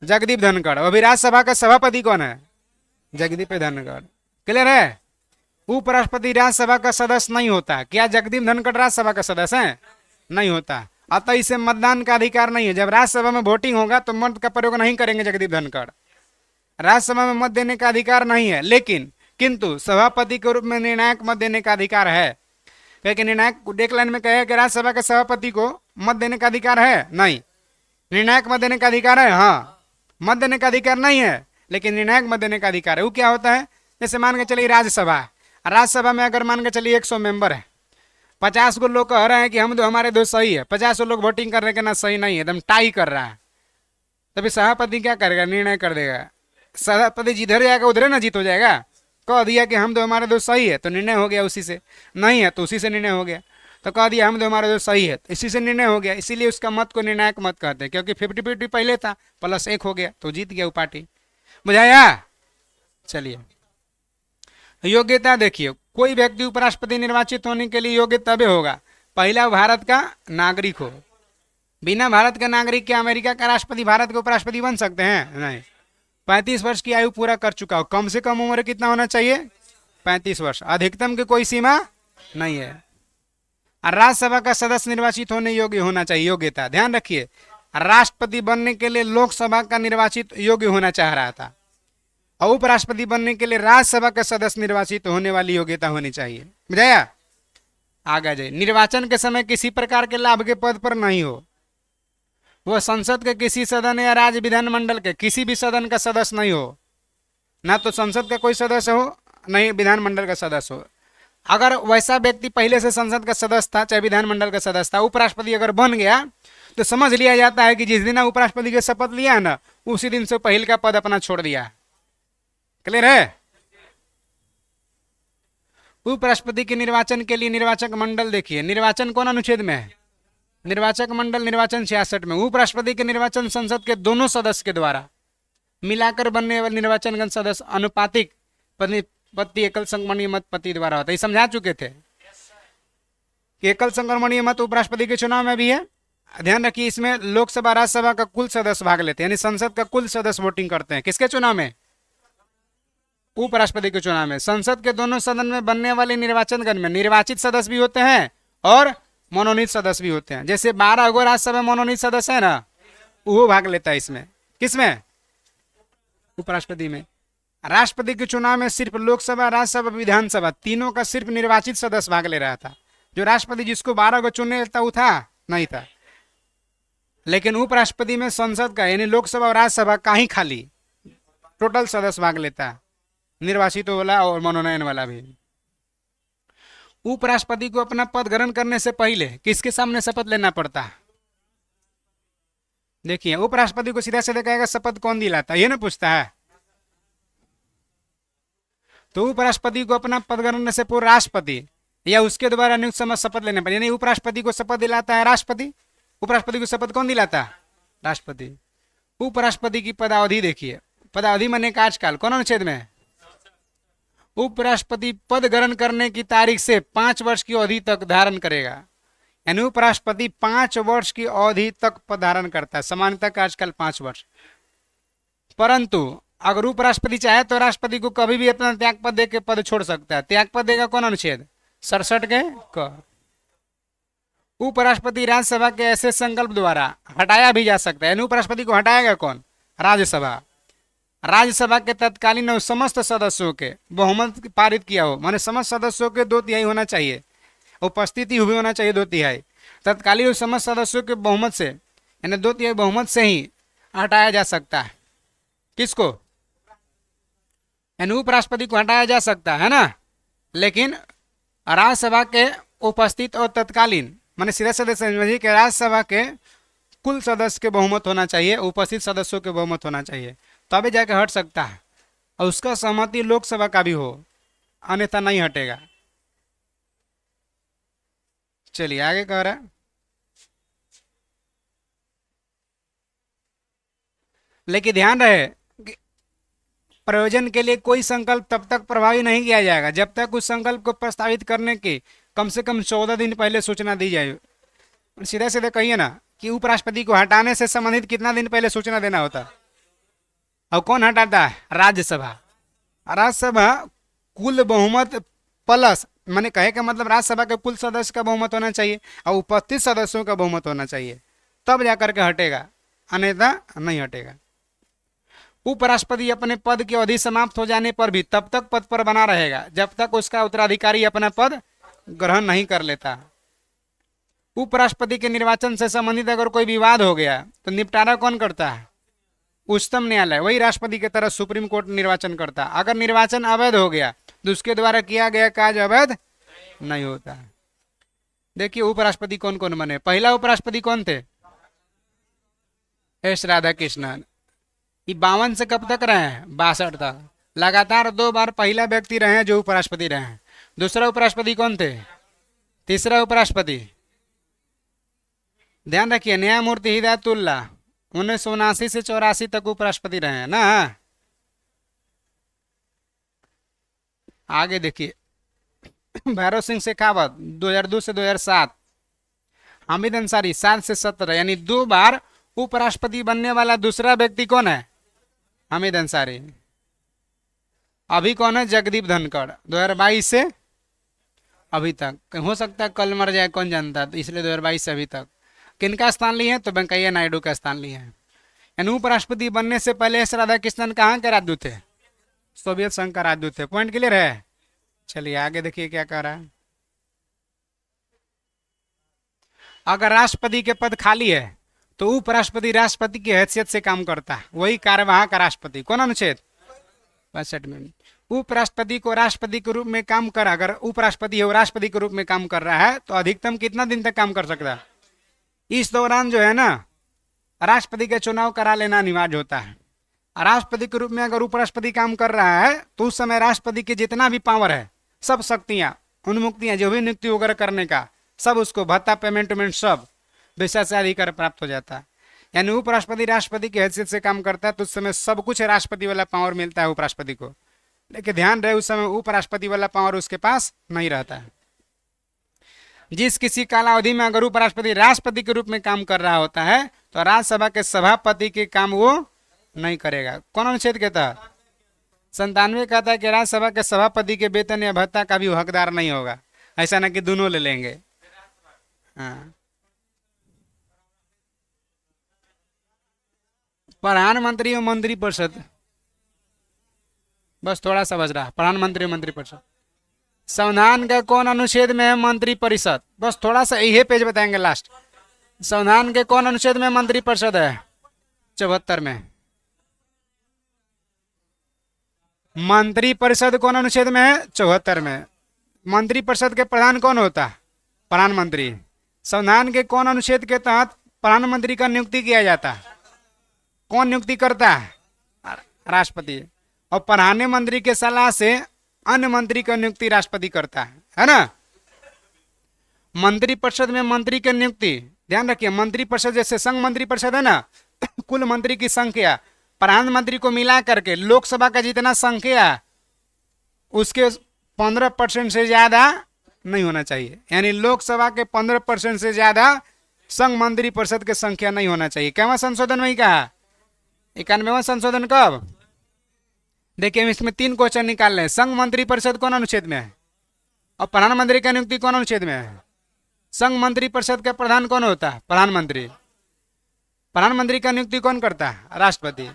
जगदीप धनखड़। अभी राज्यसभा का सभापति कौन है? जगदीप धनखड़। क्लियर है? उपराष्ट्रपति राज्यसभा का सदस्य नहीं होता। क्या जगदीप धनखड़ राज्यसभा का सदस्य है? नहीं होता। अतः इसे मतदान का अधिकार नहीं है। जब राज्यसभा में वोटिंग होगा तो मत का प्रयोग नहीं करेंगे जगदीप धनखड़। राज्यसभा में मत देने का अधिकार नहीं है, लेकिन किंतु सभापति के रूप में निर्णायक मत देने का अधिकार है। क्योंकि निर्णायक डेक्लाइन में कहे कि राज्यसभा के सभापति को मत देने का अधिकार है? नहीं। निर्णायक मत देने का अधिकार है? हाँ। मत देने का अधिकार नहीं है, लेकिन निर्णायक मत देने का अधिकार है। वो क्या होता है? जैसे मान के चलिए राज्यसभा, राज्यसभा में अगर मान के चलिए 100 मेंबर है, 50 को लोग कह रहे हैं कि हम तो हमारे दो सही है, 50 लोग वोटिंग कर रहे हैं कि ना सही नहीं है, एकदम टाई कर रहा है, तभी सभापति क्या करेगा? निर्णय कर देगा। सभापति जिधर जाएगा उधर ना जीत हो जाएगा। कह दिया कि हम तो हमारे दो सही है तो निर्णय हो गया उसी से, नहीं है तो उसी से निर्णय हो गया। तो कह दिया हम तो हमारे दो सही है तो इसी से निर्णय हो गया। इसीलिए उसका मत को निर्णायक मत कहते हैं, क्योंकि 50-50 पहले था, +1 हो गया तो जीत गया वो पार्टी। बुझाया? चलिए, योग्यता देखिए। कोई व्यक्ति उपराष्ट्रपति निर्वाचित होने के लिए योग्य तबे होगा, पहला भारत का नागरिक हो। बिना भारत का नागरिक के अमेरिका का राष्ट्रपति भारत के उपराष्ट्रपति बन सकते हैं? नहीं। 35 वर्ष की आयु पूरा कर चुका हो। कम से कम उम्र कितना होना चाहिए? 35 वर्ष। अधिकतम की कोई सीमा नहीं है। राज्यसभा का सदस्य निर्वाचित होने योग्य होना चाहिए। योग्यता ध्यान रखिए, राष्ट्रपति बनने के लिए लोकसभा का निर्वाचित योग्य होना चाह रहा था, और उपराष्ट्रपति बनने के लिए राज्यसभा का सदस्य निर्वाचित होने वाली योग्यता होनी चाहिए। बुझाया? आगे जाइए। निर्वाचन के समय किसी प्रकार के लाभ के पद पर नहीं हो। वह संसद के किसी सदन या राज्य विधानमंडल के किसी भी सदन का सदस्य नहीं हो, ना तो संसद का कोई सदस्य हो, नहीं विधानमंडल का सदस्य हो। अगर वैसा व्यक्ति पहले से संसद का सदस्य था, चाहे विधानमंडल का सदस्य था, उपराष्ट्रपति अगर बन गया तो समझ लिया जाता है कि जिस दिन उपराष्ट्रपति के शपथ लिया है ना, उसी दिन से पहले का पद अपना छोड़ दिया। क्लियर है? उपराष्ट्रपति के निर्वाचन के लिए निर्वाचक मंडल देखिए, निर्वाचन कौन अनुच्छेद में है? निर्वाचक मंडल निर्वाचन 66 में। उपराष्ट्रपति के निर्वाचन संसद के दोनों सदस्य के द्वारा मिलाकर बनने वाले निर्वाचन सदस्य अनुपातिक पति एकल संक्रमणीय मत पति द्वारा होता है। समझा चुके थे कि एकल संक्रमणीय मत उपराष्ट्रपति के चुनाव में भी है। ध्यान रखिए, इसमें लोकसभा राज्यसभा का कुल सदस्य भाग लेते हैं, यानी संसद का कुल सदस्य वोटिंग करते हैं। किसके चुनाव में? उपराष्ट्रपति के चुनाव में। संसद के दोनों सदन में बनने वाले निर्वाचन गण में निर्वाचित सदस्य भी होते हैं और मनोनीत सदस्य भी होते हैं। जैसे 12 गो राज्यसभा मनोनीत सदस्य है ना, वो भाग लेता है इसमें। किसमें? उपराष्ट्रपति में। राष्ट्रपति के चुनाव में सिर्फ लोकसभा, राज्यसभा, विधानसभा तीनों का सिर्फ निर्वाचित सदस्य भाग ले रहा था। जो राष्ट्रपति जिसको 12 को चुनने था वो था नहीं था। लेकिन उपराष्ट्रपति में संसद का यानी लोकसभा और राज्यसभा का ही खाली टोटल सदस्य भाग लेता है, निर्वाचित वाला और मनोनयन वाला भी। उपराष्ट्रपति को अपना पद ग्रहण करने से पहले किसके सामने शपथ लेना पड़ता है? देखिए, उपराष्ट्रपति को सीधा सीधा कहेगा शपथ कौन दिलाता है, ये ना पूछता है। तो उपराष्ट्रपति को अपना पद ग्रहण करने से पूर्व राष्ट्रपति या उसके द्वारा नियुक्त समय शपथ लेने पड़े, यानी उपराष्ट्रपति को शपथ दिलाता है राष्ट्रपति। उपराष्ट्रपति को शपथ कौन दिलाता है? राष्ट्रपति। उपराष्ट्रपति की पदावधि देखिए, पदावधि माने कार्यकाल कौन अनुच्छेद में है? उपराष्ट्रपति पद ग्रहण करने की तारीख से 5 वर्ष की अवधि तक धारण करेगा, यानी उपराष्ट्रपति 5 वर्ष की अवधि तक पद धारण करता है। सामान्यतः कार्यकाल 5 वर्ष। परंतु अगर उपराष्ट्रपति चाहे तो राष्ट्रपति को कभी भी अपना त्याग पद दे के पद छोड़ सकता है। त्याग पद देगा कौन अनुच्छेद? 67 के क। उपराष्ट्रपति राज्यसभा के ऐसे संकल्प द्वारा हटाया भी जा सकता है, यानी उपराष्ट्रपति को हटाएगा कौन? राज्यसभा। राज्यसभा के तत्कालीन और समस्त सदस्यों के बहुमत पारित किया हो, माने समस्त सदस्यों के 2/3 होना चाहिए, उपस्थिति हुई होना चाहिए 2/3। तत्कालीन और समस्त सदस्यों के बहुमत से यानी 2/3 बहुमत से ही हटाया जा सकता है। किसको? यानी उपराष्ट्रपति को हटाया जा सकता है ना, लेकिन राज्यसभा के उपस्थित और तत्कालीन माने सीधा सदस्य समझिए कि राज्यसभा के कुल सदस्य के बहुमत होना चाहिए, उपस्थित सदस्यों के बहुमत होना चाहिए, तभी जाके हट सकता है। और उसका सहमति लोकसभा का भी हो, अन्यथा नहीं हटेगा। चलिए आगे कह रहा है, लेकिन ध्यान रहे कि प्रयोजन के लिए कोई संकल्प तब तक प्रभावी नहीं किया जाएगा जब तक उस संकल्प को प्रस्तावित करने की कम से कम 14 दिन पहले सूचना दी जाए। सीधे सीधे कहिए ना कि उपराष्ट्रपति को हटाने से संबंधित कितना दिन पहले सूचना देना होता है? और कौन हटाता है? राज्यसभा। राज्यसभा कुल बहुमत प्लस, मैंने कहे का मतलब राज्यसभा के कुल सदस्य का बहुमत होना चाहिए और उपस्थित सदस्यों का बहुमत होना चाहिए, तब जाकर के हटेगा, अन्यथा नहीं हटेगा। उपराष्ट्रपति अपने पद की अवधि समाप्त हो जाने पर भी तब तक पद पर बना रहेगा जब तक उसका उत्तराधिकारी अपना पद ग्रहण नहीं कर लेता। उपराष्ट्रपति के निर्वाचन से संबंधित अगर कोई विवाद हो गया तो निपटारा कौन करता है? उच्चतम न्यायालय। वही राष्ट्रपति की तरह सुप्रीम कोर्ट निर्वाचन करता। अगर निर्वाचन अवैध हो गया तो उसके द्वारा किया गया कार्य अवैध नहीं होता। देखिए उपराष्ट्रपति कौन कौन बने। पहला उपराष्ट्रपति कौन थे? एस राधाकृष्णन। 52 से कब तक रहे हैं? 62 तक। लगातार 2 बार पहला व्यक्ति रहे हैं जो उपराष्ट्रपति रहे हैं। दूसरा उपराष्ट्रपति कौन थे? तीसरा उपराष्ट्रपति ध्यान रखिए न्यायमूर्ति हिदायतुल्लाह 1979 से 84 तक उपराष्ट्रपति रहे हैं ना। आगे देखिए भैरव सिंह शेखावत 2002 से 2007, हामिद अंसारी 7 से 17, यानी 2 बार उपराष्ट्रपति बनने वाला दूसरा व्यक्ति कौन है? हामिद अंसारी। अभी कौन है? जगदीप धनखड़ 2022 से अभी तक। हो सकता है कल मर जाए, कौन जानता, तो इसलिए 2022 से अभी तक। किनका स्थान लिए हैं? तो वेंकैया नायडू का स्थान लिए हैं। यानी उपराष्ट्रपति बनने से पहले एस राधाकृष्णन कहाँ के राजदूत थे? सोवियत संघ का राजदूत थे। पॉइंट क्लियर है? चलिए आगे देखिए क्या कह रहा है। अगर राष्ट्रपति के पद खाली है तो उपराष्ट्रपति राष्ट्रपति की हैसियत से काम करता है, वही कार्यवाहक राष्ट्रपति। कौन अनुच्छेद? 65 में। उपराष्ट्रपति को राष्ट्रपति के रूप में काम कर, अगर उपराष्ट्रपति है वो राष्ट्रपति के रूप में काम कर रहा है तो अधिकतम कितना दिन तक काम कर सकता है? इस दौरान जो है ना राष्ट्रपति का चुनाव करा लेना अनिवार्य होता है। राष्ट्रपति के रूप में अगर उपराष्ट्रपति काम कर रहा है तो उस समय राष्ट्रपति के जितना भी पावर है, सब शक्तियां, उन्मुक्तियां, जो भी नियुक्ति वगैरह करने का, सब उसको भत्ता, पेमेंट वेमेंट सब विशेषाधिकार प्राप्त हो जाता है। यानी उपराष्ट्रपति राष्ट्रपति की हैसियत से काम करता है तो उस समय सब कुछ राष्ट्रपति वाला पावर मिलता है उपराष्ट्रपति को। लेकिन ध्यान रहे उस समय उपराष्ट्रपति वाला पावर उसके पास नहीं रहता है। जिस किसी कालावधि में अगर उपराष्ट्रपति राष्ट्रपति के रूप में काम कर रहा होता है तो राज्यसभा के सभापति के काम वो नहीं करेगा। कौन अनुच्छेद के तहत? 97 कहता है कि राज्यसभा के सभापति के वेतन या भत्ता का भी हकदार नहीं होगा। ऐसा ना कि दोनों ले लेंगे। हाँ। प्रधानमंत्री और मंत्रिपरिषद, बस थोड़ा समझ रहा। प्रधानमंत्री और मंत्रिपरिषद संविधान के कौन अनुच्छेद में है मंत्रिपरिषद? बस थोड़ा सा यही पेज बताएंगे लास्ट। संविधान के कौन अनुच्छेद में मंत्रिपरिषद है? 74 में। मंत्रिपरिषद कौन अनुच्छेद में है? 74 में। मंत्रिपरिषद के प्रधान कौन होता है? प्रधानमंत्री। संविधान के कौन अनुच्छेद के तहत प्रधानमंत्री का नियुक्ति किया जाता है? कौन नियुक्ति करता है? राष्ट्रपति। और प्रधानमंत्री के सलाह से अन्य मंत्री का नियुक्ति राष्ट्रपति करता है ना। मंत्रिपरिषद में मंत्री की नियुक्ति, ध्यान रखिए, मंत्रिपरिषद जैसे संघ मंत्रिपरिषद है ना, कुल मंत्री की संख्या प्रधानमंत्री को मिला करके लोकसभा का जितना संख्या उसके 15% से ज्यादा नहीं होना चाहिए। यानी लोकसभा के 15% से ज्यादा संघ मंत्रिपरिषद की संख्या नहीं होना चाहिए। क्या संशोधन में ही कहा? 91वां संशोधन कब? देखिए हम इसमें 3 क्वेश्चन निकाल रहे हैं। संघ मंत्रिपरिषद कौन अनुच्छेद में है? और प्रधानमंत्री का नियुक्ति कौन अनुच्छेद में है? संघ मंत्रिपरिषद का प्रधान कौन होता है? प्रधानमंत्री। प्रधानमंत्री का नियुक्ति कौन करता है? राष्ट्रपति।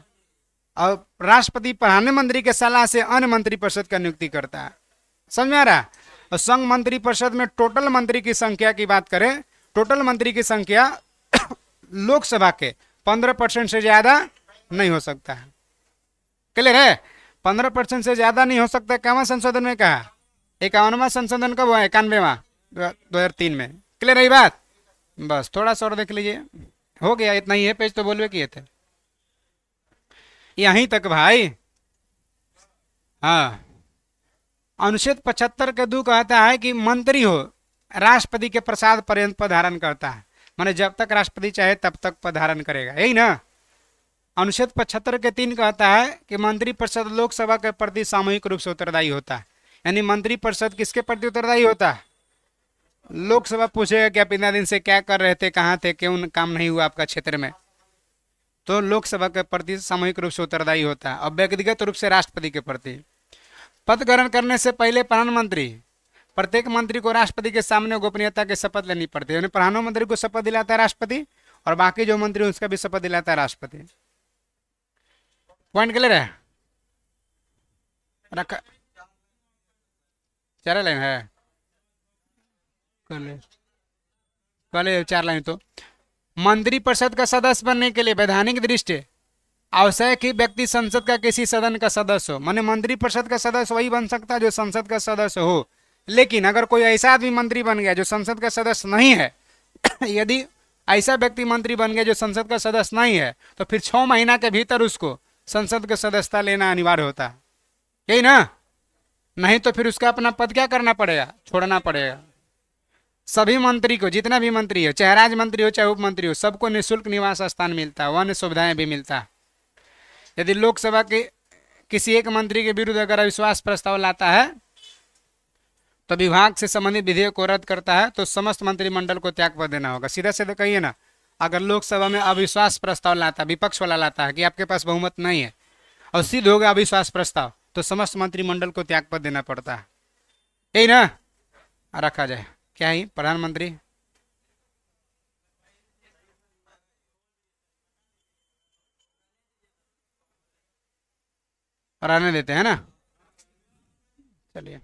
और राष्ट्रपति प्रधानमंत्री के सलाह से अन्य मंत्रिपरिषद का नियुक्ति करता है। समझ में आ रहा? और संघ मंत्रिपरिषद में टोटल मंत्री की संख्या की बात करें, टोटल मंत्री की संख्या लोकसभा के 15% से ज्यादा नहीं हो सकता है। क्लियर है? 15% से ज्यादा नहीं हो सकता। क्या संशोधन में कहा? 51वां संशोधन कब हुआ? 91वां 2003 में। क्लियर है बात? बस थोड़ा सा और देख लीजिए, हो गया। इतना ही है, पेज तो बोलवे किए थे यहीं तक भाई। हाँ, अनुच्छेद 75 के 2 कहता है कि मंत्री हो राष्ट्रपति के प्रसाद पर्यंत पद धारण करता है। माने जब तक राष्ट्रपति चाहे तब तक पद धारण करेगा, यही ना। अनुच्छेद 75 के 3 कहता है कि मंत्रिपरिषद लोकसभा के प्रति सामूहिक रूप से उत्तरदायी होता है। यानी मंत्रिपरिषद किसके प्रति उत्तरदायी होता है? लोकसभा पूछेगा कि आप इतना दिन से क्या कर रहे थे, कहाँ थे, क्यों काम नहीं हुआ आपका क्षेत्र में, तो लोकसभा के प्रति सामूहिक रूप से उत्तरदायी होता है। और व्यक्तिगत रूप से राष्ट्रपति के प्रति। पद ग्रहण करने से पहले प्रधानमंत्री प्रत्येक मंत्री को राष्ट्रपति के सामने गोपनीयता की शपथ लेनी पड़ती है। यानी प्रधानमंत्री को शपथ दिलाता है राष्ट्रपति, और बाकी जो मंत्री उसका भी शपथ दिलाता है राष्ट्रपति। पॉइंट क्लियर है? रखा 4 लाइन है, पहले 4 लाइन। तो मंत्रिपरिषद का सदस्य बनने के लिए वैधानिक दृष्टि आवश्यक ही व्यक्ति संसद का किसी सदन का सदस्य हो। माने मंत्रिपरिषद का सदस्य वही बन सकता है जो संसद का सदस्य हो। लेकिन अगर कोई ऐसा आदमी मंत्री बन गया जो संसद का सदस्य नहीं है यदि ऐसा व्यक्ति मंत्री बन गया जो संसद का सदस्य नहीं है, तो फिर 6 महीना के भीतर उसको संसद की सदस्यता लेना अनिवार्य होता है, यही ना? नहीं तो फिर उसका अपना पद क्या करना पड़ेगा? छोड़ना पड़ेगा। सभी मंत्री को, जितना भी मंत्री हो, चाहे राज्य मंत्री हो चाहे उप मंत्री हो, सबको निःशुल्क निवास स्थान मिलता है, वन सुविधाएं भी मिलता है। यदि लोकसभा के किसी एक मंत्री के विरुद्ध अगर अविश्वास प्रस्ताव लाता है तो विभाग से संबंधित विधेयक को रद्द करता है, तो समस्त मंत्रिमंडल को त्यागपत्र देना होगा। सीधा सीधा कहिए ना, अगर लोकसभा में अविश्वास प्रस्ताव लाता, विपक्ष वाला लाता है कि आपके पास बहुमत नहीं है और सिद्ध हो गया अविश्वास प्रस्ताव, तो समस्त मंत्रिमंडल को त्यागपत्र देना पड़ता है, यही ना? रखा जाए क्या ही प्रधानमंत्री रहने देते हैं ना। चलिए।